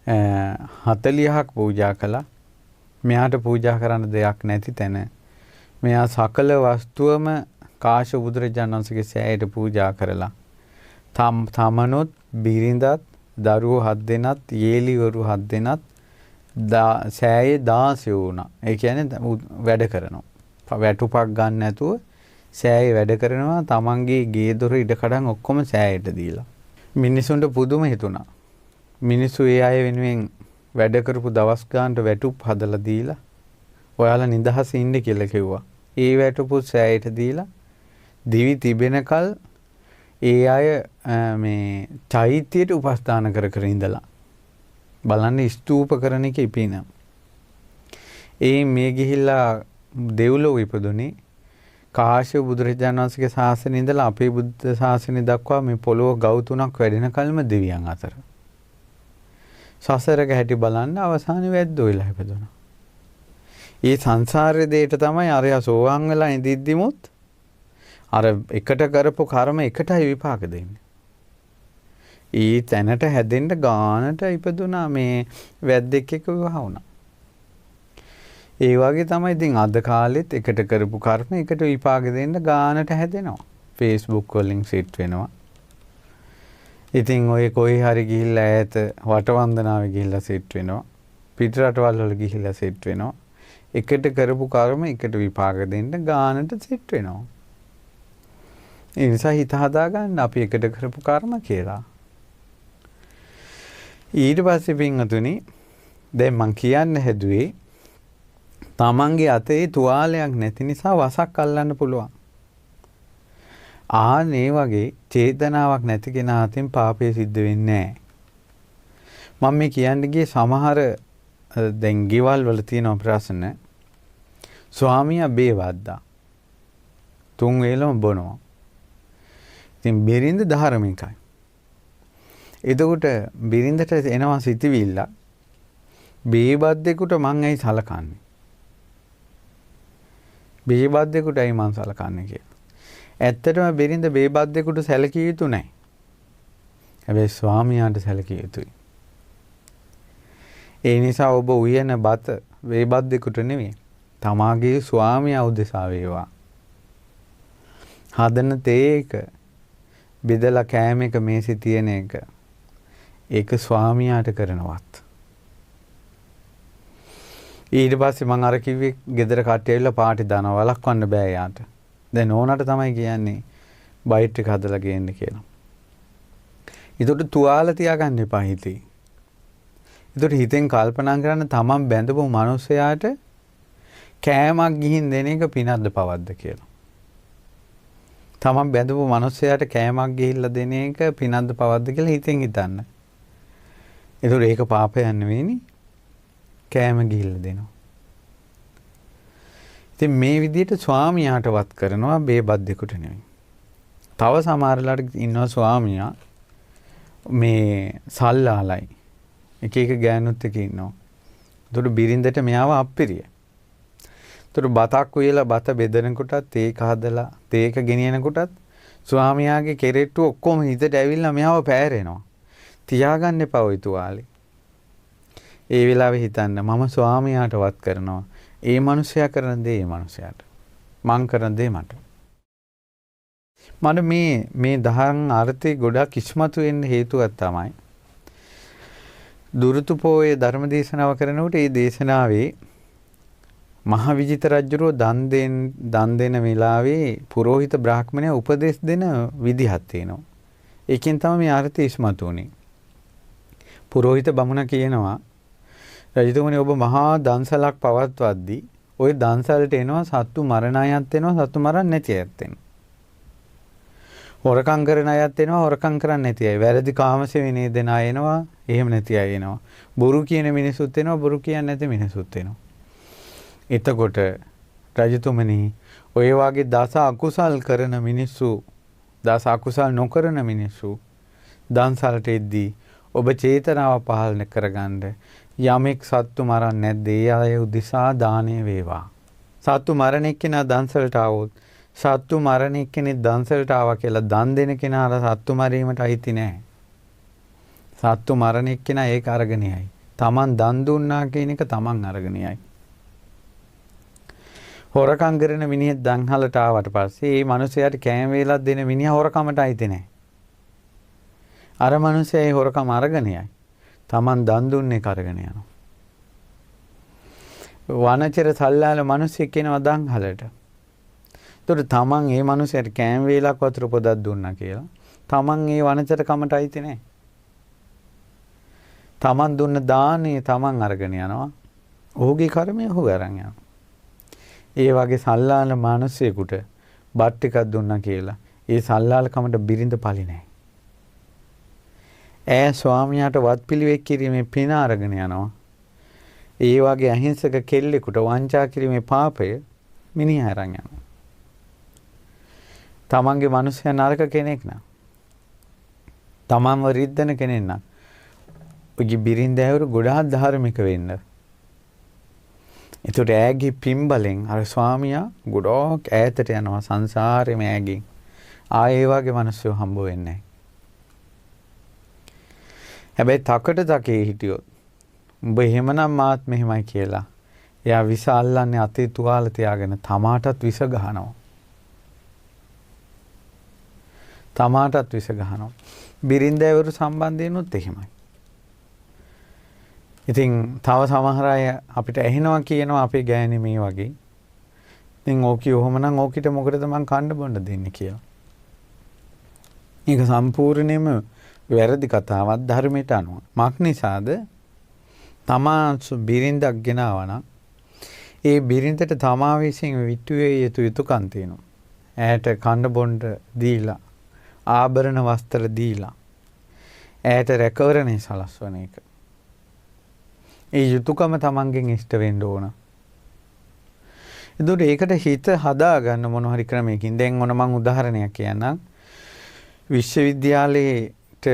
40ක් පූජා කළා. මෙයාට පූජා කරන්න දෙයක් නැති තැන මෙයා සකල වස්තුවම කාශ්‍යප බුදුරජාණන් වහන්සේගේ සෑයට පූජා කරලා තමනුත් බිරිඳත් දරුවෝ 7 දෙනත් යේලිවරු 7 දෙනත් සෑයේ 16 වුණා. ඒ කියන්නේ වැඩ කරනවා. වැටුපක් ගන්න නැතුව සෑයේ වැඩ කරනවා. තමන්ගේ ගේ දොර ඉඩකඩම් ඔක්කොම සෑයට දීලා. මිනිසුන්ට පුදුම හිතුණා. මිනිස්සු ඒ අය වෙනුවෙන් වැඩ කරපු දවස් ගානට වැටුප් හදලා දීලා ඔයාලා නිදහසේ ඉන්න කියලා කිව්වා. ඒ වැටුපු සෑයට දීලා දිවි තිබෙනකල් ඒ අය මේ චෛත්‍යයට උපස්ථාන කර කර ඉඳලා බලන්න ස්තූප කරන එක ඉපින. ඒ මේ ගිහිල්ලා දෙව්ලොව ඉපදුනේ කාශ්‍යප බුදුරජාණන් වහන්සේගේ ශාසනය ඉඳලා අපේ බුද්ධ ශාසනය දක්වා මේ පොළොව ගව් 3ක් වැඩෙන කල්ම දෙවියන් අතර. සසරක හැටි බලන්න අවසානයේ වැද්දෝ වෙලා ඉපදුණා. ඒ සංසාරයේ දෙයට තමයි අරයා සෝවාන් වෙලා ඉඳිද්දිමුත් අර එකට කරපු කර්ම එකටයි විපාක දෙන්නේ. ඊ තැනට හැදෙන්න ගානට ඉපදුනා මේ වැද්දෙක් එක්ක විවාහ වුණා. ඒ වගේ තමයි ඉතින් අද කාලෙත් එකට කරපු කර්ම එකට විපාක දෙන්න ගානට හැදෙනවා. Facebook වලින් සෙට් වෙනවා. ඉතින් ඔය කොයි හරි ගිහිල්ලා ඈත වටවන්දනාවේ ගිහිල්ලා සෙට් වෙනවා. පිට රටවල් වල ගිහිල්ලා සෙට් වෙනවා. එකට කරපු කර්ම එකට විපාක දෙන්න ගානට සෙට් වෙනවා. ඒ නිසා හිත හදා ගන්න අපි එකට කරපු කර්ම කියලා. ඊට පස්සේ පින්වතුනි දැන් මං කියන්න හැදුවේ තමන්ගේ අතේ තුවාලයක් නැති නිසා වසක් අල්ලන්න පුළුවන්. මේ වගේ චේතනාවක් නැති කෙනා අතින් පාපය සිද්ධ වෙන්නේ නැහැ. මම මේ කියන්න ගියේ සමහර දැන් ගෙවල් වල තියෙන ප්‍රශ්න ස්වාමියා බේවද්දා 3 වේලම බොනවා. ඉතින් බිරිඳ ධාර්මිකයි. එතකොට බිරිඳට එනවා සිතවිල්ල බේබද්දෙකුට මං ඇයි සලකන්නේ? බේබද්දෙකුටයි මං සලකන්නේ කියලා. ඇත්තටම බිරිඳ බේබද්දෙකුට සැලකිය යුතු නැහැ. හැබැයි ස්වාමියාට සැලකිය යුතුයි. ඒ නිසා ඔබ උයන බත බේබද්දෙකුට නෙවෙයි. තමාගේ ස්වාමියා උදෙසා වේවා. හදන තේ එක බෙදලා කෑම එක මේසෙ තියෙන එක ඒක ස්වාමියාට කරනවත්. ඊට පස්සේ මම අර කිව්වේ ගෙදර කට්ටිය ඇවිල්ලා පාටි දානවා වළක්වන්න බෑ යාට. දැන් ඕනට තමයි කියන්නේ බයිට් එක හදලා ගේන්න කියලා. ඒකට තුවාල තියාගන්න එපා හිතේ. ඒකට හිතෙන් කල්පනා කරන්න තමන් බැඳපු මිනිසයාට කෑමක් ගිහින් දෙන එක පිනක්ද පවක්ද කියලා. තමන් බැඳපු මිනිසයාට කෑමක් ගිහිල්ලා දෙන එක පිනක්ද පවක්ද කියලා හිතෙන් හිතන්න. ඒතකොට ඒක පාපයක් නෙවෙයිනේ. කෑම ගිහිල්ලා දෙනවා. ඉතින් මේ විදිහට ස්වාමියාටවත් කරනවා බේබද්දෙකුට නෙවෙයි. තව සමහරලාට ඉන්නවා ස්වාමියා මේ සල්ලාලයි. එක එක ගෑනුත් එක ඉන්නවා. ඒතකොට බිරිඳට මෙයාව අප්පිරිය. ඒතකොට බතක් උයලා බත බෙදනකොටත් ඒක හදලා තේක ගෙනියනකොටත් ස්වාමියාගේ කෙරෙට්ටු ඔක්කොම හිතට ඇවිල්ලා මෙයාව පෑරෙනවා. තියාගන්න එපා ওই තුවාලේ. ඒ වෙලාවේ හිතන්න මම ස්වාමියාට වත් කරනවා. ඒ මිනිසයා කරන දේ ඒ මිනිසයාට. මං කරන දේ මට. මට මේ දහම් අර්ථය ගොඩක් ඉස්මතු වෙන්න හේතුවක් තමයි. දුරුතු පොයේ ධර්ම දේශනාව කරනකොට ඒ දේශනාවේ මහ විජිත රජුරෝ දන් දෙන වෙලාවේ පුරোহিত බ්‍රාහ්මණය උපදෙස් දෙන විදිහක් තියෙනවා. ඒකෙන් තමයි මේ අර්ථය ඉස්මතු වුනේ. පුරোহিত බමුණ කියනවා රජතුමනි ඔබ මහා දන්සලක් පවත්වද්දී ওই දන්සලට එනවා සත්තු මරණ අයත් එනවා සත්තු මරන්න නැති අයත් එනවා. හොරකම් කරන අයත් එනවා හොරකම් කරන්නේ නැති අය. වැරදි කාමසෙවිනේ දෙන අය එනවා එහෙම නැති අය එනවා. බොරු කියන මිනිසුත් එනවා බොරු කියන්නේ නැති මිනිසුත් එනවා. එතකොට රජතුමනි ඔය වගේ දස අකුසල් කරන මිනිස්සු දස අකුසල් නොකරන මිනිස්සු දන්සලට එද්දී ඔබ චේතනාව පහළ කරගන්න යමෙක් සත්තු මරන්නේ නැද්ද ඒ අය උදෙසා දානය වේවා. සත්තු මරණ එක්කෙනා දන්සලට ආවොත් සත්තු මරණ එක්කෙනෙක් දන්සලට ආවා කියලා දන් දෙන කෙනාට සත්තු මරීමට අයිති නැහැ. සත්තු මරණ එක්කෙනා ඒක අරගෙනයි. Taman දන් දුන්නා කියන එක Taman අරගෙනයි. හොරකම් කරන මිනිහෙක් දන්හලට ආවට පස්සේ ඒ මිනිහයාට කෑම වේලක් දෙන මිනිහා හොරකමට අයිති නැහැ. අර මිනිහයා ඒ හොරකම අරගෙනයි. Taman දන් දුන්නේ කරගෙන යනවා. වනචර සල්ලාල මිනිස්සෙක් කෙනා දන්හලට. ඒතකොට Taman ඒ මිනිහයාට කෑම වේලක් වතුර පොදක් දුන්නා කියලා Taman ඒ වනචර කමට අයිති නැහැ. Taman දුන්න දානේ Taman අරගෙන යනවා. ඔහුගේ කර්මය ඔහු අරන් යනවා. ඒ වගේ සල්ලාල මිනිසෙකුට බත් ටිකක් දුන්නා කියලා. ඒ සල්ලාලකමට බිරිඳ පලි නැහැ. ඈ ස්වාමියාට වත්පිළිවෙත් කිරීමේ පින අරගෙන යනවා. ඒ වගේ අහිංසක කෙල්ලෙකුට වංචා කිරීමේ පාපය මිනිහා අරන් යනවා. තමන්ගේ මිනිස්සයා නරක කෙනෙක් නම් තමන්ව රිද්දන කෙනෙක් නම් ඔගේ බිරිඳ ඇවරු ගොඩාක් ධාර්මික වෙන්න. ඒතකොට ඈගේ පින්බලෙන් අර ස්වාමියා ගොඩක් ඈතට යනවා සංසාරෙම ඈගෙන්. ආයේ ඒ වගේ මිනිස්සු හම්බ වෙන්නේ නැහැ. හැබැයි තකට තකේ හිටියොත් උඹ එහෙමනම් මාත් මෙහෙමයි කියලා එයා විස අල්ලන්නේ අතේ තුවාල තියාගෙන තමාටත් විස ගහනවා. තමාටත් විස ගහනවා. බිරින්දෑවරු සම්බන්ධයෙන්ුත් එහෙමයි. ඉතින් තව සමහර අය අපිට ඇහෙනවා කියනවා අපේ ගෑණි මේ වගේ. ඉතින් ඕකී ඔහොමනම් ඕකිට මොකටද මං කන්න බොන්න දෙන්නේ කියලා. මේක සම්පූර්ණයෙන්ම වැරදි කතාවක් ධර්මයට අනුව. මක් නිසාද? තමා බිරින්දක් ගෙනාවා නම් ඒ බිරින්දට තමා විසින් විටුවේ යුතු යුතුකම් තියෙනවා. ඇයට කන්න බොන්න දීලා, ආභරණ වස්ත්‍ර දීලා, ඇයට රැකවරණේ සලස්වන එක. ඒ යුතුයකම තමන්ගෙන් ඉෂ්ට වෙන්න ඕන. ඒකට ඒකට හිත හදාගන්න මොන හරි ක්‍රමයකින්. දැන් මොන මං උදාහරණයක් කියන්නම්. විශ්වවිද්‍යාලයට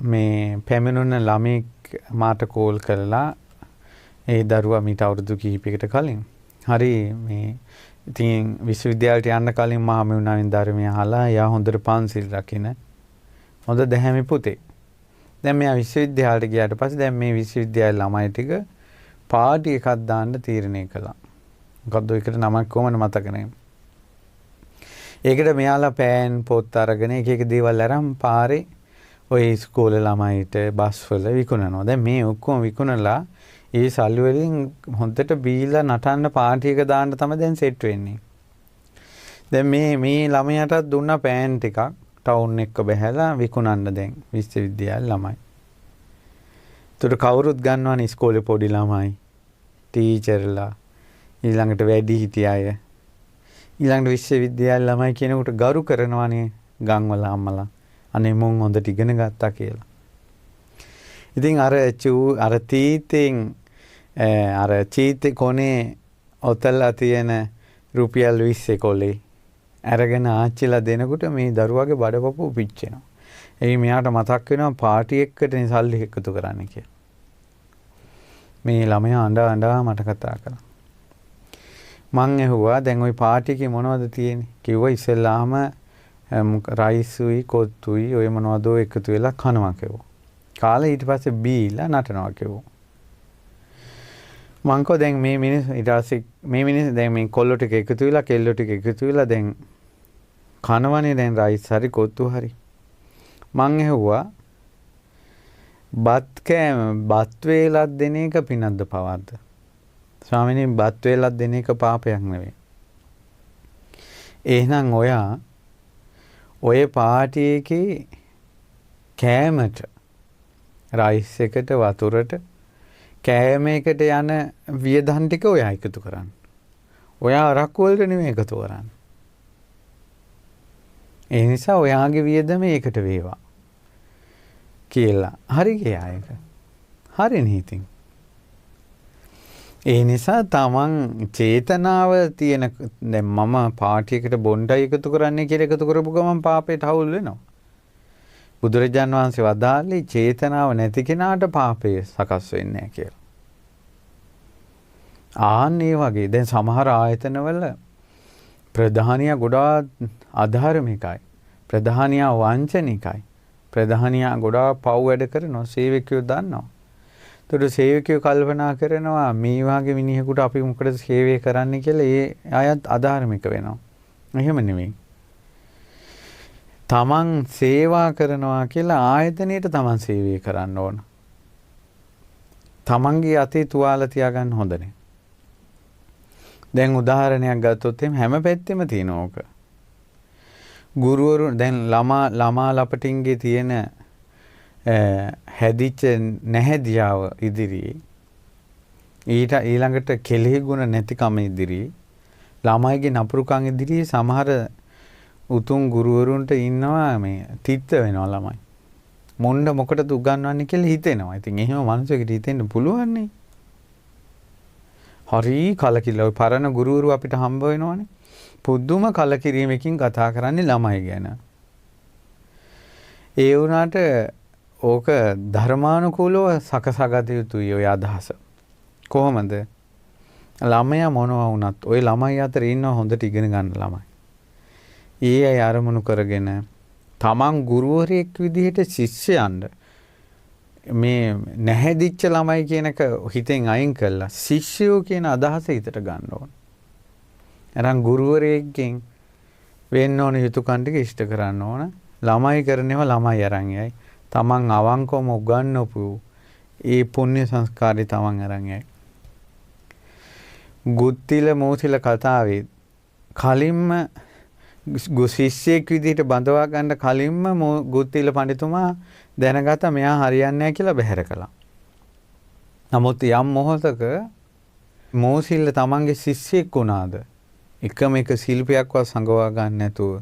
මේ පැමිණුණ ළමෙක් මාට කෝල් කරලා ඒ දරුවා මීට අවුරුදු කිහිපයකට කලින් හරි මේ ඉතින් විශ්වවිද්‍යාලයට යන්න කලින් මම හමුුණාවින් ධර්මය අහලා එයා හොඳට පන්සිල් රකින්න හොඳ දැහැමි පුතේ. දැන් මෙයා විශ්වවිද්‍යාලයට ගියාට පස්සේ දැන් මේ විශ්වවිද්‍යාලේ ළමයි ටික පාටි එකක් දාන්න තීරණය කළා. මොකද්ද ඒකට නමක් කොහමද මතක නැහැ. ඒකට මෙයාලා පෑන් පොත් අරගෙන එක එක දේවල් අරන් පාරේ ඔය ඉස්කෝලේ ළමයිට බස් වල විකුණනවා. දැන් මේ ඔක්කොම විකුණලා ඒ සල්ලි වලින් හොඳට බීලා නටන්න පාටි එක දාන්න තමයි දැන් සෙට් වෙන්නේ. දැන් මේ ළමයාටත් දුන්න පෑන් ටිකක් ටවුන් එක බහැලා විකුණන්න දැන් විශ්වවිද්‍යාල ළමයි. ඒතර කවුරුත් ගන්නවනේ ඉස්කෝලේ පොඩි ළමයි, ටීචර්ලා, ඊළඟට වැඩිහිටි අය. ඊළඟට විශ්වවිද්‍යාල ළමයි කෙනෙකුට ගරු කරනවානේ ගම්වල අම්මලා. අනේ මුන් හොඳට ඉගෙන ගත්තා කියලා. ඉතින් අර චීතේ කොනේ ඔතල්ලා තියෙන රුපියල් 20 කොලේ අරගෙන ආච්චිලා දෙනකොට මේ දරුවාගේ බඩපපුව පිච්චෙනවා. ඒ මෙයාට මතක් වෙනවා පාටි එකකට සල්ලි එකතු කරන්න කියලා. මේ ළමයා අඬා මට කතා කළා. මං ඇහුවා දැන් ওই පාටි එකේ මොනවද තියෙන්නේ? කිව්වා ඉස්සෙල්ලාම රයිසුයි කොත්තුයි ඔය මොනවදෝ එකතු වෙලා කනවා කිව්වා. කාලේ ඊට පස්සේ බීලා නටනවා කිව්වා. මං කෝ දැන් මේ මිනිස්සු ඊට පස්සේ මේ මිනිස්සු දැන් මේ කොල්ලෝ ටික එකතු වෙලා කෙල්ලෝ ටික එකතු වෙලා දැන් කනවනේ දැන් රයිස් හරි කොත්තු හරි. මං ඇහුවා බත් වේලක් දෙන එක පිනක්ද පවක්ද? ස්වාමීනි බත් වේලක් දෙන එක පාපයක් නෙවෙයි. එහෙනම් ඔය පාටි එකේ කෑමට රයිස් එකට වතුරට කෑම එකට යන වියදම් ටික ඔයා එකතු කරන්න. ඔයා අරක්කු වලට නෙමෙයි එකතු කරන්නේ. ඒ නිසා ඔයාගේ වියදම ඒකට වේවා කියලා. හරි ගියා ඒක. හරිනේ ඉතින්. ඒ නිසා තමන් චේතනාව තියෙන දැන් මම පාටි එකට බොණ්ඩයි එකතු කරන්නේ කියලා එකතු කරපු ගමන් පාපයට හවුල් වෙනවා. බුදුරජාන් වහන්සේ වදාළේ චේතනාව නැති කෙනාට පාපය සකස් වෙන්නේ නැහැ කියලා. ආන්නේ වගේ දැන් සමහර ආයතනවල ප්‍රධානියා ගොඩාක් අධාර්මිකයි. ප්‍රධානියා වංචනිකයි. ප්‍රධානියා ගොඩාක් පව් වැඩ කරනවා. සේවකයෝ දන්නවා. ඒතකොට සේවකයෝ කල්පනා කරනවා මේ වාගේ මිනිහෙකුට අපි මොකටද සේවය කරන්න කියලා. ඒ අයත් අධාර්මික වෙනවා. එහෙම නෙමෙයි. තමන් සේවා කරනවා කියලා ආයතනයට තමන් සේවය කරන්න ඕන. තමන්ගේ අතේ තුවාල තියාගන්න හොඳ නැහැ. දැන් උදාහරණයක් ගත්තොත් හැම පැත්තෙම තියෙන ඕක. ගුරුවරු දැන් ළමා ලපටින්ගේ තියෙන හැදිච්ච නැහැදියාව ඉදිරියේ ඊළඟට කෙලෙහි ගුණ නැතිකම ඉදිරියේ ළමයිගේ නපුරුකම් ඉදිරියේ සමහර උතුම් ගුරුවරුන්ට ඉන්නවා මේ තිත්ත වෙනවා ළමයි. මොණ්ඩ මොකටද උගන්වන්නේ කියලා හිතෙනවා. ඉතින් එහෙම මනුස්සයෙකුට හිතෙන්න පුළුවන් නේ. හරි කලකිරලා ඔය පරණ ගුරුවරු අපිට හම්බ වෙනවනේ. පුදුම කලකිරීමකින් කතා කරන්නේ ළමයි ගැන. ඒ වුණාට ඕක ධර්මානුකූලව සකසාගත යුතුයි ඔය අදහස. කොහොමද? ළමයා මොනවා වුණත් ඔය ළමයි අතර ඉන්න හොඳට ඉගෙන ගන්න ළමයි. ඒ අය අරමුණු කරගෙන තමන් ගුරුවරයෙක් විදිහට ශිෂ්‍යයන්ට මේ නැහැදිච්ච ළමයි කියනක හිතෙන් අයින් කළා ශිෂ්‍යයෝ කියන අදහස හිතට ගන්න ඕන. අරන් ගුරුවරයෙක්ගෙන් වෙන්න ඕන යුතුයකම් ටික ඉෂ්ට කරන්න ඕන. ළමයි කරනේවා ළමයි අරන් යයි. තමන් අවංකවම උගන්වපු ඒ පුණ්‍ය සංස්කාරي තමන් අරන් යයි. ගුත්තිල මෝතිල කතාවේ කලින්ම ශිෂ්‍යයෙක් විදිහට බඳවා ගන්න කලින්ම ගුත්තිල පඬිතුමා දැනගත්තා මෙයා හරියන්නේ නැහැ කියලා බැහැර කළා. නමුත් යම් මොහොතක මෝසිල්ල තමන්ගේ ශිෂ්‍යෙක් වුණාද එකම එක ශිල්පයක්වත් සංගවා ගන්න නැතුව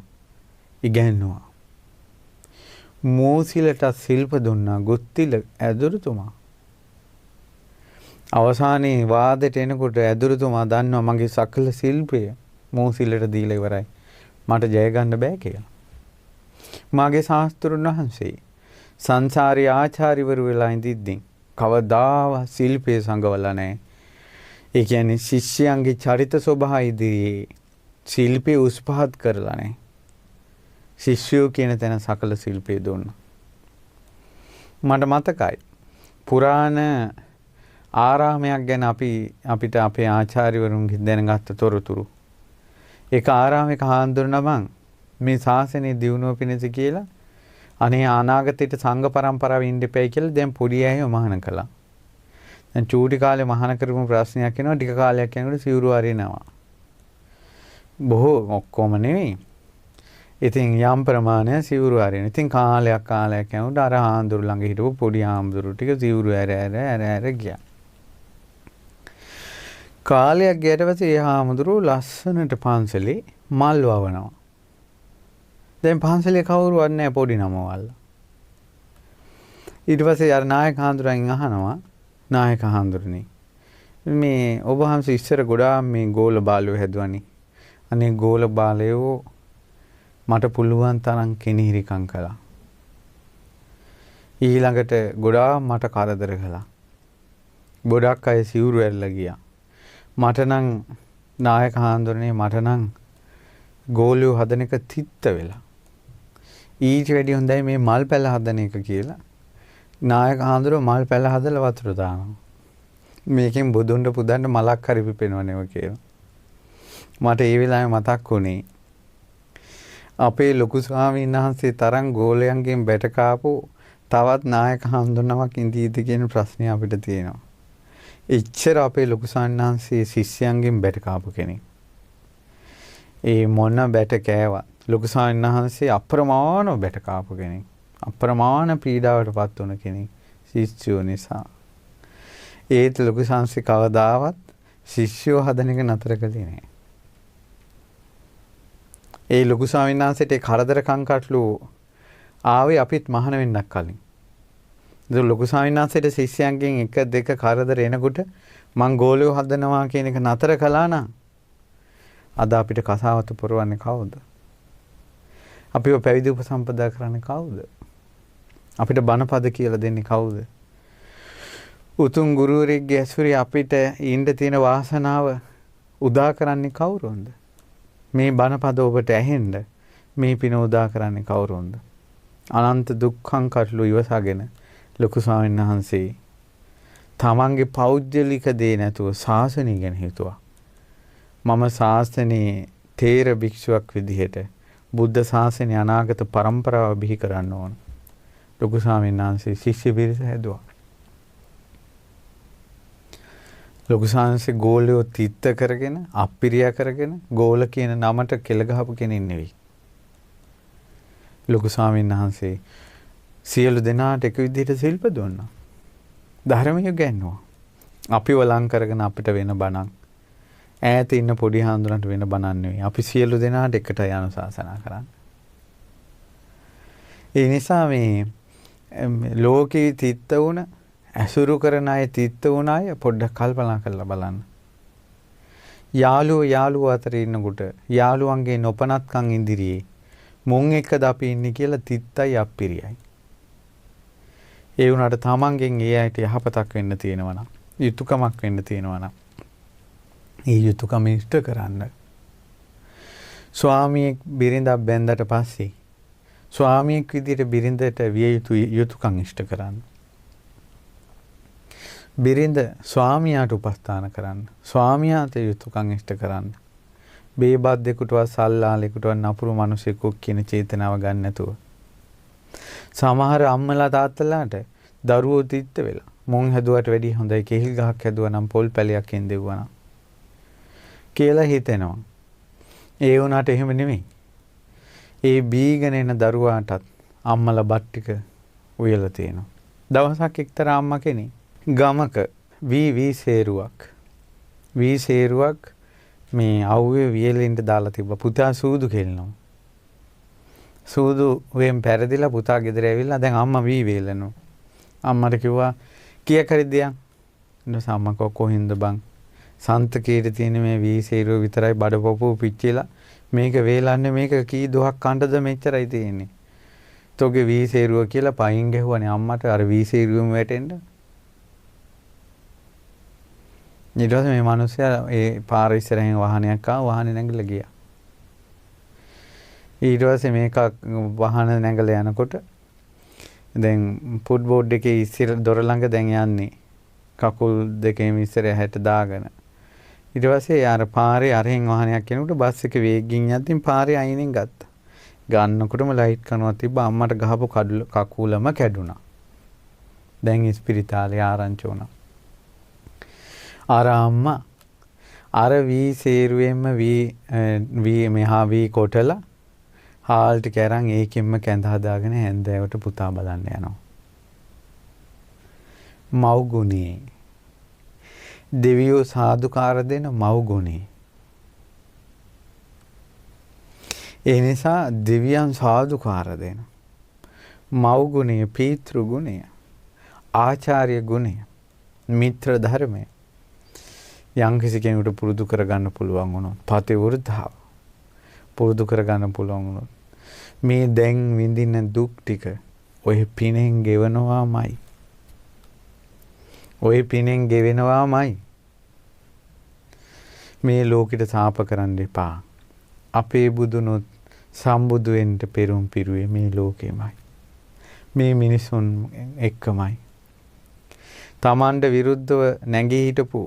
ඉගෙනුවා. මෝසිලට ශිල්ප දුන්නා ගුත්තිල ඇදුරුතුමා. අවසානයේ වාදයට එනකොට ඇදුරුතුමා දන්නවා මගේ සකල ශිල්පය මෝසිලට දීලා ඉවරයි. මට ජය ගන්න බෑ කියලා. මාගේ ශාස්ත්‍රුන් වහන්සේ සංසාරී ආචාර්යවරු වෙලා ඉඳිද්දී කවදාවත් ශිල්පයේ සංගවලා නැහැ. ඒ කියන්නේ ශිෂ්‍යයන්ගේ චරිත ස්වභාවය ඉදිරියේ ශිල්පේ උස්පහත් කරලා නැහැ. ශිෂ්‍යයෝ කියන තැන සකල ශිල්පේ දුන්නා. මට මතකයි පුරාණ ආරාමයක් ගැන අපිට අපේ ආචාර්යවරුන්ගෙන් දැනගත්ත තොරතුරු. ඒක ආරාමයක හාමුදුරුවෝ මේ ශාසනය දියුණුව පිණිස කියලා අනේ අනාගතයට සංඝ පරම්පරාව ඉන්න එපයි කියලා දැන් පොඩි අයව මහාන කළා. දැන් චූටි කාලේ මහාන කරපු ප්‍රශ්නයක් එනවා ටික කාලයක් යනකොට සිවුරු අරිනවා. බොහෝ ඔක්කොම නෙවෙයි. ඉතින් යම් ප්‍රමාණයක් සිවුරු අරින. ඉතින් කාලයක් යනකොට අර හාමුදුරු ළඟ හිටපු පොඩි හාමුදුරු ටික සිවුරු ඇර ගියා. කාලයක් ගියට පස්සේ ඒ හාමුදුරුවෝ ලස්සනට පන්සලේ මල් වවනවා. දැන් පන්සලේ කවුරුවත් නැහැ පොඩි නමවල්. ඊට පස්සේ අර නායක හාමුදුරුවන්ගෙන් අහනවා නායක හාමුදුරනේ මේ ඔබ වහන්සේ ඉස්සර ගොඩාක් මේ ගෝල බාලයෝ හැදුවනේ. අනේ ගෝල බාලයෝ මට පුළුවන් තරම් කෙනිහිරිකම් කළා. ඊළඟට ගොඩාක් මට කරදර කළා. ගොඩක් අය සිවුරු ඇරලා ගියා. මට නම් නායක හාමුදුරනේ මට නම් ගෝලියෝ හදන එක තිත්ත වෙලා. ඊට වැඩි හොඳයි මේ මල් පැල හදන එක කියලා. නායක හාමුදුරුවෝ මල් පැල හදලා වතුර දානවා. මේකෙන් බුදුන්ට පුදන්න මලක් හරි පිපෙනවනේ කියලා. මට ඒ වෙලාවේ මතක් වුණේ අපේ ලොකු ස්වාමීන් වහන්සේ තරම් ගෝලයන්ගෙන් බැට කාපු තවත් නායක හාමුදුරුවෝක් ඉඳීද කියන ප්‍රශ්නය අපිට තියෙනවා. එච්චර අපේ ලොකු ස්වාමීන් වහන්සේ ශිෂ්‍යයන්ගෙන් බැට කාපු කෙනෙක්. ඒ මොන බැට කෑවත් ලොකු ස්වාමීන් වහන්සේ අප්‍රමාණව බැට කාපු කෙනෙක්. අප්‍රමාණ පීඩාවට පත් වුණ කෙනෙක් ශිෂ්‍යයෝ නිසා. ඒත් ලොකු සංස්සේ කවදාවත් ශිෂ්‍යයෝ හදන එක නතර කළේ නැහැ. ඒ ලොකු ස්වාමීන් වහන්සේට කරදර කංකට්ලු ආවේ අපිත් මහාන වෙන්නක් කලින්. ඒ ලොකු ස්වාමීන් වහන්සේට ශිෂ්‍යයන්ගෙන් එක දෙක කරදර එනකොට මං ගෝලියෝ හදනවා කියන එක නතර කළා නම් අද අපිට කසාවත පුරවන්නේ කවුද? අපිව පැවිදි උපසම්පදා කරන්නේ කවුද? අපිට බණපද කියලා දෙන්නේ කවුද? උතුම් ගුරුවරයෙක්ගේ ඇසුරේ අපිට ඉන්න තියෙන වාසනාව උදා කරන්නේ කවුරුන්ද? මේ බණපද ඔබට ඇහෙන්න මේ පින උදා කරන්නේ කවුරුන්ද? අනන්ත දුක්ඛං කටළු ඉවසගෙන ලොකු ස්වාමීන් වහන්සේ තමන්ගේ පෞද්ගලික දේ නැතුව ශාසනය ගැන හිතුවා. මම ශාසනයේ තේර භික්ෂුවක් විදිහට බුද්ධ ශාසනය අනාගත පරම්පරාව බිහි කරන්න ඕන. ලොකු ස්වාමීන් වහන්සේ ශිෂ්‍ය පිරිස හැදුවා. ලොකු ස්වාමීන්සේ ගෝලියෝ තිත්ත කරගෙන අප්පිරියා කරගෙන ගෝල කියන නමට කෙල ගහපු කෙනෙක් නෙවෙයි. ලොකු ස්වාමීන් වහන්සේ සියලු දෙනාට එක විදිහට ශිල්ප දුන්නා. ධර්මය ගැන්නුවා. අපිව ලං කරගෙන අපිට වෙන බණක් ඈත ඉන්න පොඩි හාමුදුරන්ට වෙන බණක් නෙවෙයි. අපි සියලු දෙනාට එකට අනුශාසනා කරන්නේ. ඒ නිසා මේ ලෝකේ තිත්ත වුණ ඇසුරු කරන අය තිත්ත වුණ අය පොඩ්ඩක් කල්පනා කරලා බලන්න. යාළුවෝ අතර ඉන්නකොට යාළුවන්ගේ නොපනත්කම් ඉදිරියේ මුන් එක්කද අපි ඉන්නේ කියලා තිත්තයි අප්පිරියයි. ඒ වුණාට තමන්ගෙන් ඒ අයට යහපතක් වෙන්න තියෙනවා නම්, යුතුයකමක් වෙන්න තියෙනවා නම්, ඒ යුතුයකම ඉෂ්ට කරන්න. ස්වාමියෙක් බිරිඳක් බැන්දට පස්සේ ස්වාමියෙක් විදිහට බිරිඳට විය යුතු යුතුයකම් ඉෂ්ට කරන්න. බිරිඳ ස්වාමියාට උපස්ථාන කරන්න. ස්වාමියාට යුතුයකම් ඉෂ්ට කරන්න. බේබද්දෙකුටවත් සල්ලාලෙකුටවත් නපුරු මිනිසෙකුක් කියන චේතනාව ගන්න නැතුව. සමහර අම්මලා තාත්තලාට දරුවෝ තිත්ත වෙලා මොන් හැදුවට වැඩිය හොඳයි කෙහිල් ගහක් හැදුවා නම් පොල් පැලයක් එන්දෙව්වා නම් කියලා හිතෙනවා. ඒ වුණාට එහෙම නෙමෙයි. ඒ බීගෙන එන දරුවාටත් අම්මලා බත් ටික උයලා තියෙනවා. දවසක් එක්තරා අම්මා කෙනෙක් ගමක වී සේරුවක් මේ අවුවේ වියලින්ට දාලා තිබ්බා. පුතා සූදු කෙල්ලනවා. සූදු වෙන් පෙරදිලා පුතා ගෙදර ඇවිල්ලා දැන් අම්මා වී වේලනවා. අම්මට කිව්වා කීයක් හරි දෙයක්. ඊට අම්මා කොහින්ද බං? සන්තකේට තියෙන මේ වී සේරුව විතරයි බඩපොපුව පිච්චිලා මේක වේලන්නේ මේක කී දොහක් කණ්ඩද මෙච්චරයි තියෙන්නේ. තෝගේ වී සේරුව කියලා පයින් ගැහුවානේ අම්මට අර වී සේරුවෙම වැටෙන්න. ඊට පස්සේ මේ මිනිස්සයා ඒ පාර ඉස්සරහින් වාහනයක් ආවා වාහනේ නැගිලා ගියා. ඊට පස්සේ මේක වාහන නැගලා යනකොට දැන් ෆුට් බෝඩ් එකේ ඉස්සර දොර ළඟ දැන් යන්නේ කකුල් දෙකේම ඉස්සරහ හැට දාගෙන. ඊට පස්සේ යාර පාරේ අරහෙන් වාහනයක් යනකොට බස් එක වේගින් යද්දී පාරේ අයිනෙන් ගත්තා. ගන්නකොටම ලයිට් කනවා තිබ්බා අම්මට ගහපු කකුලම කැඩුනා. දැන් ඉස්පිරිතාලේ ආරංචි වුණා. අර අම්මා අර වී සේරුවෙන්ම වී මෙහා වී කොටලා හාල් ටික අරන් ඒකෙන්ම කැඳ හදාගෙන හැන්දෑවට පුතා බලන්න යනවා. මව් ගුණේ දෙවියෝ සාදුකාර දෙන මව් ගුණේ. ඒ නිසා දෙවියන් සාදුකාර දෙන මව් ගුණය, පීතෘ ගුණය, ආචාර්ය ගුණය, මිත්‍ර ධර්මය යම්කිසි කෙනෙකුට පුරුදු කරගන්න පුළුවන් වුණොත්, පතිවෘතාව පුරුදු කරගන්න පුළුවන් වුණොත් මේ දැන් විඳින දුක් ටික ඔය පිනෙන් ගෙවනවාමයි. ඔය පිනෙන් ගෙවෙනවාමයි. මේ ලෝකෙට සාප කරන්න එපා. අපේ බුදුනොත් සම්බුදු වෙන්න පෙරම් පිරුවේ මේ ලෝකෙමයි. මේ මිනිසුන් එක්කමයි. තමන්ට විරුද්ධව නැගී හිටපු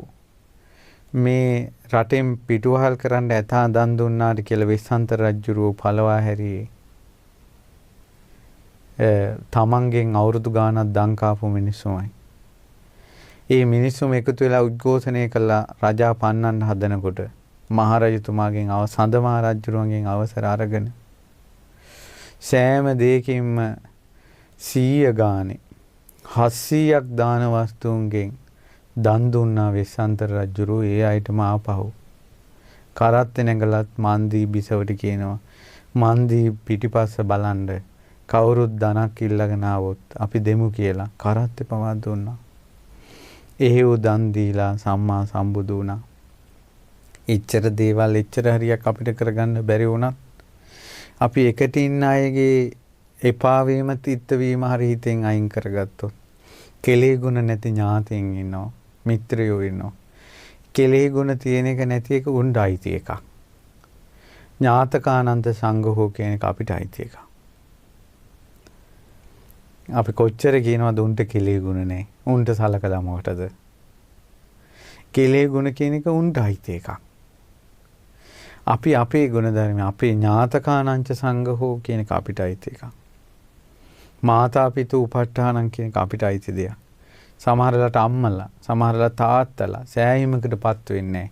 මේ රටෙන් පිටුවහල් කරන්න ඇතා දන් දුන්නාට කියලා වෙස්සන්ත රජුරෝ පළවා හැරියේ තමන්ගෙන් අවුරුදු ගාණක් දන් කාපු මිනිස්සුමයි. ඒ මිනිස්සුම එකතු වෙලා උද්ඝෝෂණය කළා රජා පන්නන්න හදනකොට මහරජතුමාගෙන් සඳ මහ රජුරුවන්ගෙන් අවසර අරගෙන සෑම දෙයකින්ම 100 ගානේ 700ක් දාන වස්තුන්ගෙන් දන් දුන්නා වෙස්සන්තර රජුරෝ. ඒ අයටම ආපහු කරත්තේ නැගලත් මන්දී බිසවට කියනවා මන්දී පිටිපස්ස බලන්න කවුරුත් ධනක් ඉල්ලගෙන ආවොත් අපි දෙමු කියලා කරත්තේ පවා දුන්නා. එහෙව් දන් දීලා සම්මා සම්බුදු වුණා. එච්චර දේවල් එච්චර හරියක් අපිට කරගන්න බැරි වුණත් අපි එකට ඉන්න අයගේ එපා වීම තිත්ත වීම හරි හිතෙන් අයින් කරගත්තොත් කෙලෙහි ගුණ නැති ඥාතීන් ඉන්නවා, මිත්‍රයෝ ඉන්නවා. කෙලෙහි ගුණ තියෙන එක නැති එක උන්ට අයිති එකක්. ඥාතකානන්ත සංඝහෝ කියන එක අපිට අයිති එකක්. අපි කොච්චර කියනවද උන්ට කෙලෙහි ගුණ නැහැ. උන්ට සලකලා මොකටද? කෙලෙහි ගුණ කියන එක උන්ට අයිති එකක්. අපි අපේ ගුණ ධර්ම අපේ ඥාතකානංච සංඝහෝ කියන එක අපිට අයිති එකක්. මාතා පිතු උපට්ඨානං කියන එක අපිට අයිති දෙයක්. සමහරලාට අම්මලා, සමහරලා තාත්තලා සෑහීමකටපත් වෙන්නේ නැහැ.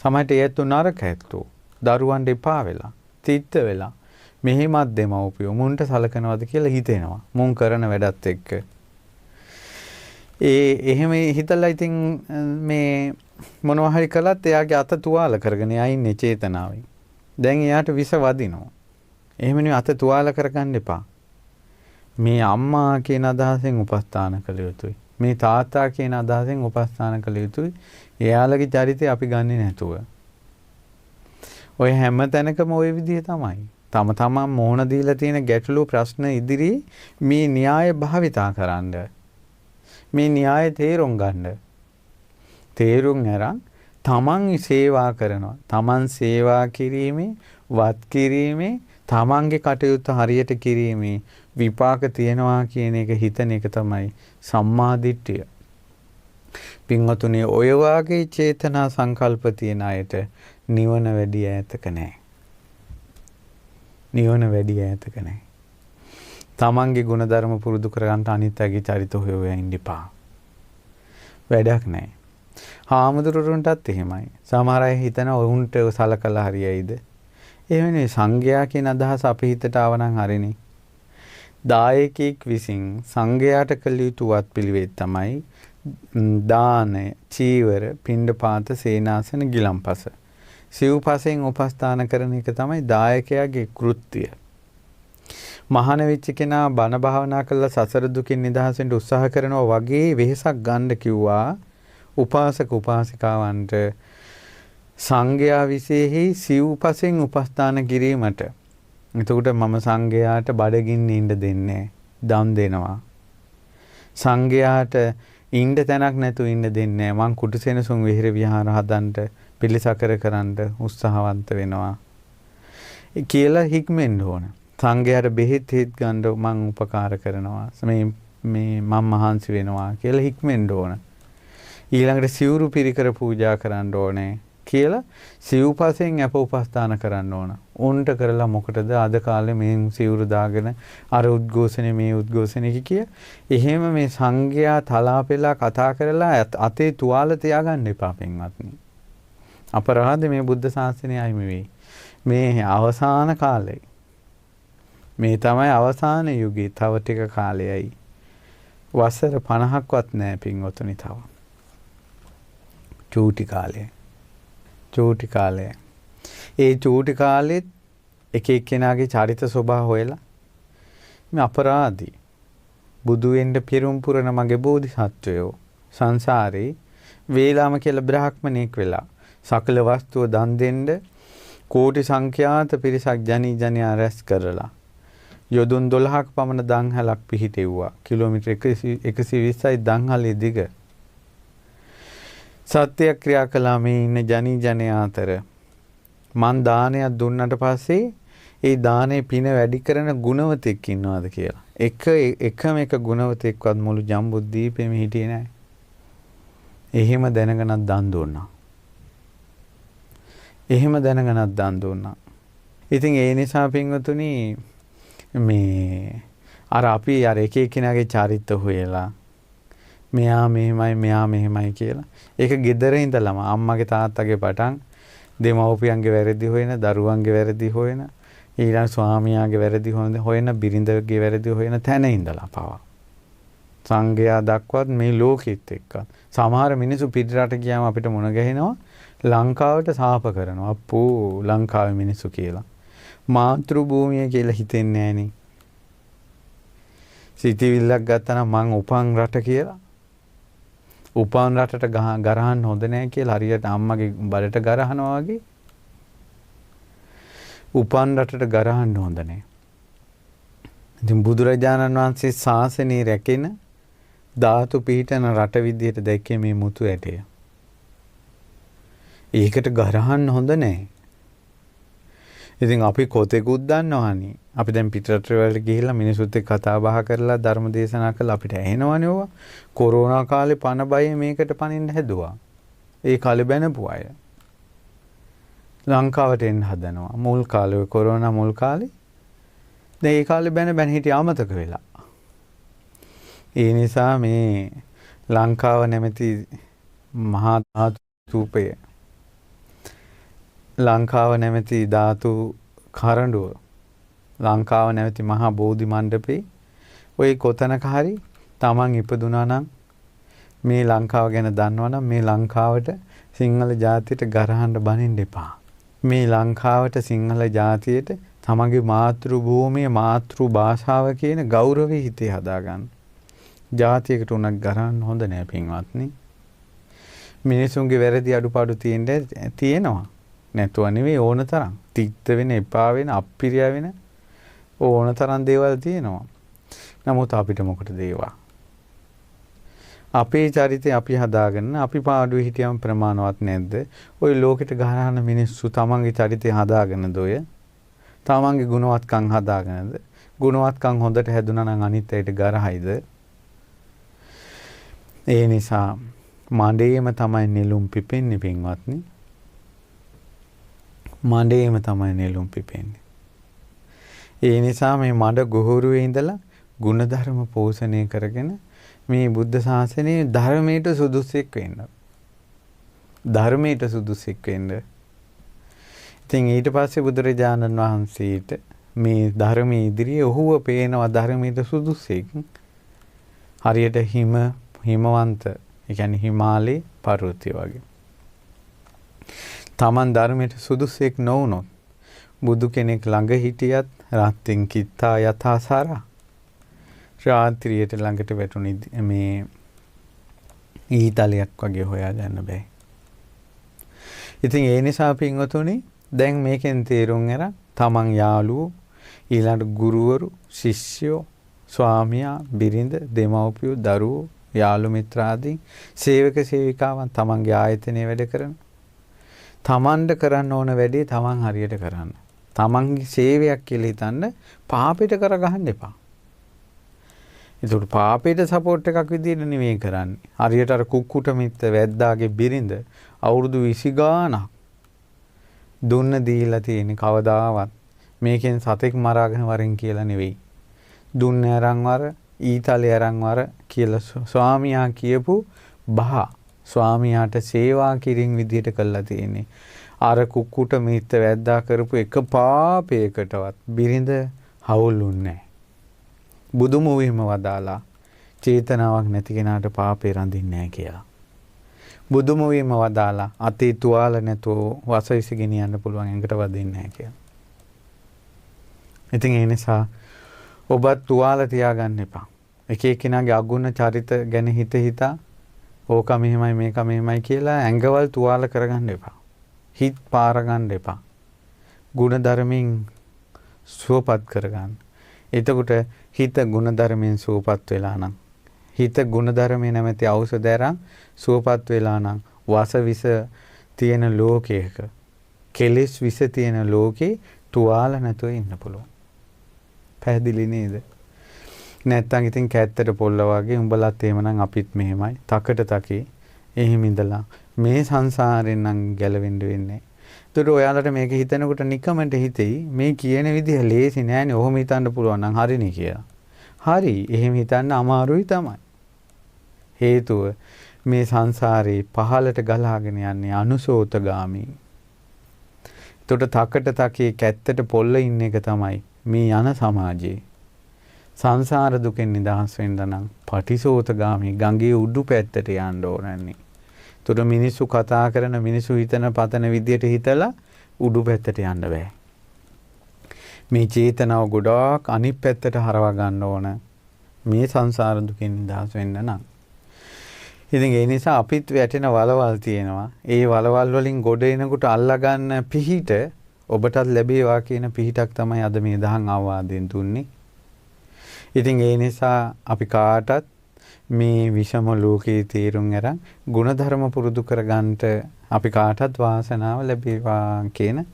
සමහරට ඒත් නරක ඇත්තෝ දරුවන්ට එපා වෙලා, තිත්ත වෙලා මෙහෙමත් දෙමව්පියෝ මුන්ට සලකනවාද කියලා හිතෙනවා. මුන් කරන වැඩත් එක්ක. එහෙම හිතලා ඉතින් මේ මොනවා හරි කළත් එයාගේ අත තුවාල කරගෙන එයා ඉන්නේ චේතනාවෙන්. දැන් එයාට විස වදිනවා. එහෙම නෙවෙයි අත තුවාල කරගන්න එපා. මේ අම්මා කියන අදහසෙන් උපස්ථාන කළ යුතුයි. මේ තාත්තා කියන අදහසෙන් උපස්ථාන කළ යුතුයි. එයාලගේ චරිතය අපි ගන්නෙ නැතුව. ඔය හැම තැනකම ওই විදිහ තමයි. තම තමන් මොහොන දීලා තියෙන ගැටලු ප්‍රශ්න ඉදිරියේ මේ න්‍යාය භාවිතා කරන්න. මේ න්‍යාය තේරුම් ගන්න. තේරුම් අරන් තමන් සේවා කරනවා. තමන් සේවා කිරීමේ, වත් කිරීමේ, තමන්ගේ කටයුතු හරියට කිරීමේ විපාක තියනවා කියන එක හිතන එක තමයි සම්මා දිට්ඨිය. පින්වතුනි ඔය වාගේ චේතනා සංකල්ප තියෙන අයට නිවන වැඩි ඈතක නැහැ. නිවන වැඩි ඈතක නැහැ. තමන්ගේ ගුණධර්ම පුරුදු කරගන්න අනිත් අයගේ චරිත හොයවෙ ඉන්න එපා. වැඩක් නැහැ. හාමුදුරුවන්ටත් එහෙමයි. සමහර අය හිතන ඔවුන්ට සලකලා හරියයිද? එහෙම නෙවෙයි සංඝයා කියන අදහස අපේ හිතට ආවනම් හරිනේ. දායකෙක් විසින් සංඝයාට කළ යුතු වත්පිළිවෙත් තමයි දානය, චීවර, පිණ්ඩපාත, සේනාසන, ගිලම්පස. සිව්පසෙන් උපස්ථාන කරන එක තමයි දායකයාගේ කෘත්‍යය. මහාන වෙච්ච කෙනා බණ භාවනා කරලා සසර දුකින් නිදහස් වෙන්න උත්සාහ කරනවා වගේ වෙහෙසක් ගන්න කිව්වා උපාසක උපාසිකාවන්ට සංඝයා විශේෂෙහි සිව්පසෙන් උපස්ථාන කිරීමට. එතකොට මම සංඝයාට බඩගින්න ඉන්න දෙන්නේ දන් දෙනවා. සංඝයාට ඉන්න තැනක් නැතුව ඉන්න දෙන්නේ මං කුටිසෙනසුන් විහෙර විහාර හදන්න පිළිසකර කරන්න උත්සාහවන්ත වෙනවා කියලා හික්මෙන්න ඕන. සංඝයාට බෙහෙත් හේත් ගන්න මං උපකාර කරනවා. මේ මම මහන්සි වෙනවා කියලා හික්මෙන්න ඕන. ඊළඟට සිවුරු පිරිකර පූජා කරන්න ඕනේ කියලා සිව්පසෙන් අප උපස්ථාන කරන්න ඕන. උන්ට කරලා මොකටද අද කාලේ මේ සිවුරු දාගෙන අර උද්ඝෝෂණය මේ උද්ඝෝෂණය කිය. එහෙම මේ සංඝයා තලාපෙලා කතා කරලා අතේ තුවාල තියාගන්න එපා පින්වත්නි. අපරාධ මේ බුද්ධ ශාසනය අයිමි වෙයි. මේ අවසාන කාලේ. මේ තමයි අවසාන යුගයේ තව ටික කාලයයි. වසර 50ක්වත් නැහැ පින්වතුනි තව. චූටි කාලේ. චූටි කාලය. ඒ චූටි කාලෙත් එක එක්කෙනාගේ චරිත ස්වභාව හොයලා මේ අපරාධී බුදු වෙන්න පිරුම් පුරන මගේ බෝධිසත්වයෝ සංසාරේ වේලාම කියලා බ්‍රාහ්මණෙක් වෙලා සකල වස්තුව දන් දෙන්න කෝටි සංඛ්‍යාත පිරිසක් ජනී ජනියා රැස් කරලා යොදුන් 12ක් පමණ දන්හලක් පිහිටෙව්වා. කිලෝමීටර් 120යි දන්හලේ දිග. සත්‍යක්‍රියා කළා මේ ඉන්න ජනී ජනයා අතර මන් දානයක් දුන්නට පස්සේ ඒ දානේ පින වැඩි කරන ගුණවතෙක් ඉන්නවද කියලා. එකම එක ගුණවතෙක්වත් මුළු ජම්බුද්දීපෙම හිටියේ නැහැ. එහෙම දැනගෙනත් දන් දුන්නා. එහෙම දැනගෙනත් දන් දුන්නා. ඉතින් ඒ නිසා පින්වතුනි මේ අර අපි අර එක එක්කෙනාගේ චරිත හොයලා මෙයා මෙහෙමයි කියලා. ඒක gedara ඉඳලම අම්මගේ තාත්තගේ පටන් දෙමව්පියන්ගේ වැරදි හොයන, දරුවන්ගේ වැරදි හොයන, ඊළඟ ස්වාමියාගේ වැරදි හොයන, බිරිඳගේ වැරදි හොයන තැන ඉඳලා පවා. සංඝයා දක්වත් මේ ලෝකෙත් එක්ක. සමහර මිනිස්සු පිටරට ගියාම අපිට මුණ ගැහෙනවා ලංකාවට සාප කරනවා. අප්පෝ ලංකාවේ මිනිස්සු කියලා. මාතෘ භූමිය කියලා හිතෙන්නේ නැහනේ. සිටිවිල්ලක් ගත්තා නම් මං උපන් රට කියලා. උපන් රටට ගරහන්න හොඳ නැහැ කියලා හරියට අම්මගේ බඩට ගරහනවා වගේ. උපන් රටට ගරහන්න හොඳ නැහැ. ඉතින් බුදුරජාණන් වහන්සේ ශාසනය රැකෙන ධාතු පිහිටන රට විදියට දැක්කේ මේ මුතු ඇටය. ඒකට ගරහන්න හොඳ නැහැ. ඉතින් අපි කොතෙකුත් දන්නවනේ. අපි දැන් පිටරට වලට ගිහිල්ලා මිනිසුත් එක්ක කතා බහ කරලා ධර්ම දේශනා කළා අපිට ඇහෙනවනේ ඕවා. කොරෝනා කාලේ පණ බය මේකට පනින්න හැදුවා. ඒ කාලේ බැනපු අය. ලංකාවට එන්න හදනවා. මුල් කාලේ කොරෝනා මුල් කාලේ. දැන් ඒ කාලේ බැන හිටිය අමතක වෙලා. ඒ නිසා මේ ලංකාව නැමැති මහා ධාතුපය ලංකාව නැමැති ධාතු කරඬුව ලංකාව නැමැති මහා බෝධි මණ්ඩපේ ඔය කොතනක හරි තමන් ඉපදුනා නම් මේ ලංකාව ගැන දන්නවනම් මේ ලංකාවට සිංහල ජාතියට ගරහන්න බනින්න එපා. මේ ලංකාවට සිංහල ජාතියට තමන්ගේ මාතෘ භූමිය මාතෘ භාෂාව කියන ගෞරවය හිතේ හදාගන්න. ජාතියකට උනක් ගරහන්න හොඳ නෑ පින්වත්නි. මිනිසුන්ගේ වැරදි අඩුපාඩු තියෙනවා. නැතුව නෙවෙයි ඕන තරම්. තික්ත වෙන, එපා වෙන, අප්පිරියා වෙන ඕන තරම් දේවල් තියෙනවා. නමුත් අපිට මොකටද ඒවා? අපේ චරිතය අපි හදාගන්න අපි පාඩුවේ හිටියම ප්‍රමාණවත් නැද්ද? ওই ලෝකෙට ගහන මිනිස්සු තමන්ගේ චරිතය හදාගෙනද ඔය? තමන්ගේ ගුණවත්කම් හදාගෙනද? ගුණවත්කම් හොඳට හැදුනා නම් අනිත් අයට ගරහයිද? ඒ නිසා මඩේම තමයි නෙළුම් පිපෙන්නේ පින්වත්නි. මඩේම තමයි නෙළුම් පිපෙන්නේ. ඒ නිසා මේ මඩ ගොහරුවේ ඉඳලා ගුණධර්ම පෝෂණය කරගෙන මේ බුද්ධ ශාසනයේ ධර්මයට සුදුසෙක් වෙන්න. ධර්මයට සුදුසෙක් වෙන්න. ඉතින් ඊට පස්සේ බුදුරජාණන් වහන්සේට මේ ධර්මයේ ඉදිරියේ ඔහුව පේනවා ධර්මයට සුදුසෙක්. හරියට හිමවන්ත, ඒ කියන්නේ හිමාලේ පර්වතය වගේ. Taman ධර්මයට සුදුසෙක් නොවුනොත් බුදු කෙනෙක් ළඟ හිටියත් රාත්‍රින් කිත්තා යථාසාරා රාත්‍රියට ළඟට වැටුණි මේ ඊතලයක් වගේ හොයාගන්න බෑ. ඉතින් ඒ නිසා පින්වතුනි දැන් මේකෙන් තේරුම් අරන් තමන් යාළුවෝ ඊළඟ ගුරුවරු ශිෂ්‍යයෝ ස්වාමියා බිරිඳ දෙමව්පියෝ දරුවෝ යාළු මිත්‍රාදී සේවක සේවිකාවන් තමන්ගේ ආයතනයේ වැඩ කරන තමන්ට කරන්න ඕන වැඩේ තමන් හරියට කරන්න. තමන්ගේ සේවයක් කියලා හිතන්න පාපෙට කරගහන්න එපා. ඒකට පාපේට සපෝට් එකක් විදියට නෙමෙයි කරන්නේ. හරියට අර කුක්කුට මිත්ත වැද්දාගේ බිරිඳ අවුරුදු 20 ගාණක් දුන්න දීලා තියෙන කවදාවත් මේකෙන් සතෙක් මරාගෙන වරෙන් කියලා නෙවෙයි. දුන්න අරන් වර ඊතලේ අරන් වර කියලා ස්වාමියා කියපු බහ ස්වාමියාට සේවා කිරින් විදියට කළා තියෙන්නේ. අර කුක්කුට මිත්ත වැද්දා කරපු එක පාපයකටවත් බිරිඳ හවුලුන්නේ නැහැ. බුදුම වීම වදාලා චේතනාවක් නැති කෙනාට පාපේ රඳින්නේ නැහැ කියලා. බුදුම වීම වදාලා අතේ තුවාල නැතුව වසවිස ගෙනියන්න පුළුවන් එකට වදින්නේ නැහැ කියලා. ඉතින් ඒ නිසා ඔබත් තුවාල තියාගන්න එපා. එක එක්කෙනාගේ අගුණ චරිත ගැන හිතා ඕක මෙහෙමයි මේක මෙහෙමයි කියලා ඇඟවල් තුවාල කරගන්න එපා. හිත පාර ගන්න එපා. ගුණ ධර්මයෙන් සුවපත් කරගන්න. එතකොට හිත ගුණධර්මයෙන් සුවපත් වෙලා නම් හිත ගුණධර්මයේ නැමැති ඖෂධ අරන් සුවපත් වෙලා නම් වාස විස තියෙන ලෝකයක කෙලෙස් විස තියෙන ලෝකේ තුවාල නැතුව ඉන්න පුළුවන්. පැහැදිලි නේද? නැත්තම් ඉතින් කැත්තට පොල්ල වගේ උඹලත් එහෙමනම් අපිත් මෙහෙමයි තකට තකේ එහෙම ඉඳලා මේ සංසාරෙන් නම් ගැලවෙන්න වෙන්නේ. ඒතර ඔයාලට මේක හිතනකොට නිකමට හිතෙයි මේ කියන විදිහ ලේසි නෑනේ. ඔහොම හිතන්න පුළුවන් නම් හරිනේ කියලා. හරි. එහෙම හිතන්න අමාරුයි තමයි. හේතුව මේ සංසාරේ පහලට ගලාගෙන යන්නේ අනුසෝතගාමී. ඒතට තකට තකේ කැත්තට පොල්ල ඉන්න එක තමයි මේ යන සමාජයේ. සංසාර දුකෙන් නිදහස් වෙන්න නම් පටිසෝතගාමී ගඟේ උඩු පැත්තට යන්න ඕනන්නේ. ඒතට මිනිස්සු කතා කරන මිනිස්සු හිතන පතන විදියට හිතලා උඩු පැත්තට යන්න බෑ. මේ චේතනාව ගොඩාක් අනිත් පැත්තට හරවා ගන්න ඕන මේ සංසාර දුකෙන් නිදහස් වෙන්න නම්. ඉතින් ඒ නිසා අපිත් වැටෙන වලවල් තියෙනවා. ඒ වලවල් වලින් ගොඩ එනකොට අල්ලා ගන්න පිහිට ඔබටත් ලැබේවා කියන පිහිටක් තමයි අද මේ දහම් අවවාදයෙන් දුන්නේ. ඉතින් ඒ නිසා අපි කාටත් මේ විෂම ලෝකයේ තේරුම් අරන් ගුණධර්ම පුරුදු කරගන්නට අපි කාටත් වාසනාව ලැබේවා කියන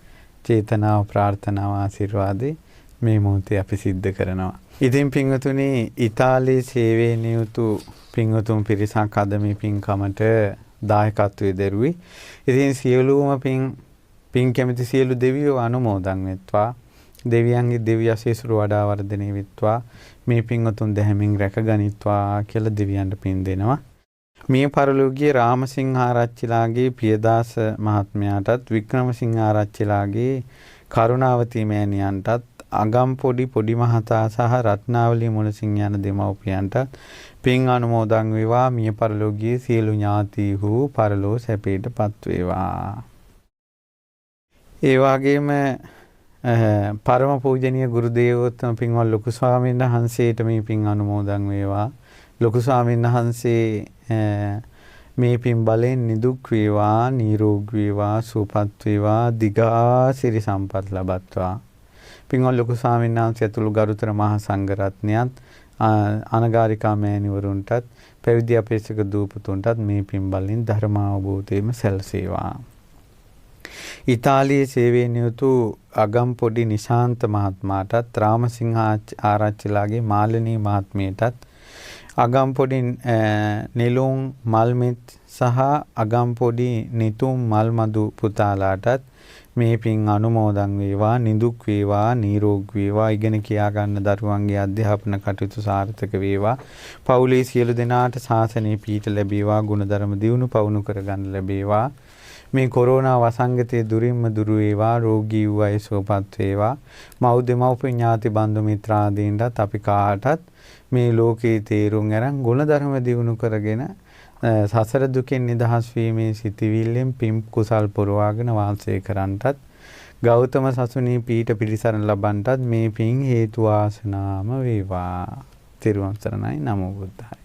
චේතනාව ප්‍රාර්ථනාව ආශිර්වාදේ මේ මොහොතේ අපි සිද්ධ කරනවා. ඉතින් පින්වතුනි ඉතාලියේ සේවයේ නියුතු පින්වතුන් පිරිසක් අද මේ පින්කමට දායකත්වයේ දරුවේ. ඉතින් සියලුම පින් කැමති සියලු දෙවියෝ අනුමෝදන් වෙත්වා. දෙවියන්ගේ දිව්‍ය ආශිර්වාද වඩා වර්ධනය වෙත්වා. මේ පින්වතුන් දැහැමින් රැකගනිත්වා කියලා දෙවියන්ට පින් දෙනවා. මේ පරලෝකීය රාමසිංහ ආරච්චිලාගේ පියදාස මහත්මයාටත් වික්‍රමසිංහ ආරච්චිලාගේ කරුණාවති මෑණියන්ටත් අගම් පොඩි මහතා සහ රත්නාවලී මුණසිංහ යන දෙමව්පියන්ට පින් අනුමෝදන් වේවා. මිය පරලෝකීය සියලු ඥාතීහු පරලෝ සැපයටපත් වේවා. ඒ වගේම පරම පූජනීය ගුරු දේවෝත්තම පින්වත් ලොකු ස්වාමීන් වහන්සේට මේ පින් අනුමෝදන් වේවා. ලොකු ස්වාමීන් වහන්සේ මේ පින් බලෙන් නිදුක් වේවා, නිරෝගී වේවා, සුවපත් වේවා, දිගාසිරි සම්පත් ලබත්වා. පින්වත් ලොකු ස්වාමීන් වහන්සේ ඇතුළු ගරුතර මහා සංඝ රත්නයත් අනගාരികා මෑණිවරුන්ටත් පැවිදි අපේක්ෂක දූපතුන්ටත් මේ පින් බලෙන් ධර්ම අවබෝධයම සැලසේවා. ඉතාලියේ සේවයේ නියුතු අගම්පොඩි නිශාන්ත මහත්මයාටත් රාමසිංහ ආරච්චිලාගේ මාලිනී මහත්මියටත් අගම්පොඩි නිලුම් මල්මිත් සහ අගම්පොඩි නිතුම් මල්මදු පුතාලාටත් මේ පින් අනුමෝදන් වේවා. නිදුක් වේවා, නිරෝගී වේවා. ඉගෙන කියා ගන්න දරුවන්ගේ අධ්‍යාපන කටයුතු සාර්ථක වේවා. පවුලේ සියලු දෙනාට ශාසනීය පීඨ ලැබේවා. ගුණධර්ම දියුණු පවුණු කර ගන්න ලැබේවා. මේ කොරෝනා වසංගතයේ දුරින්ම දුරු වේවා. රෝගී වූ අය සුවපත් වේවා. මව් දෙමව්පිය ඥාති බන්දු මිත්‍රාදීන්ටත් අපි කාටත් මේ ලෝකේ තේරුම් අරන් ගුණධර්ම දියුණු කරගෙන සසර දුකෙන් නිදහස් වීමේ සිටිවිල්ලෙන් පින් කුසල් පුරවාගෙන වාසය කරන්නටත් ගෞතම සසුනී පීඨ පිළිසරණ ලබන්නටත් මේ පින් හේතු වාසනාම වේවා. තිරුවන් සරණයි. නමෝ බුද්ධාය.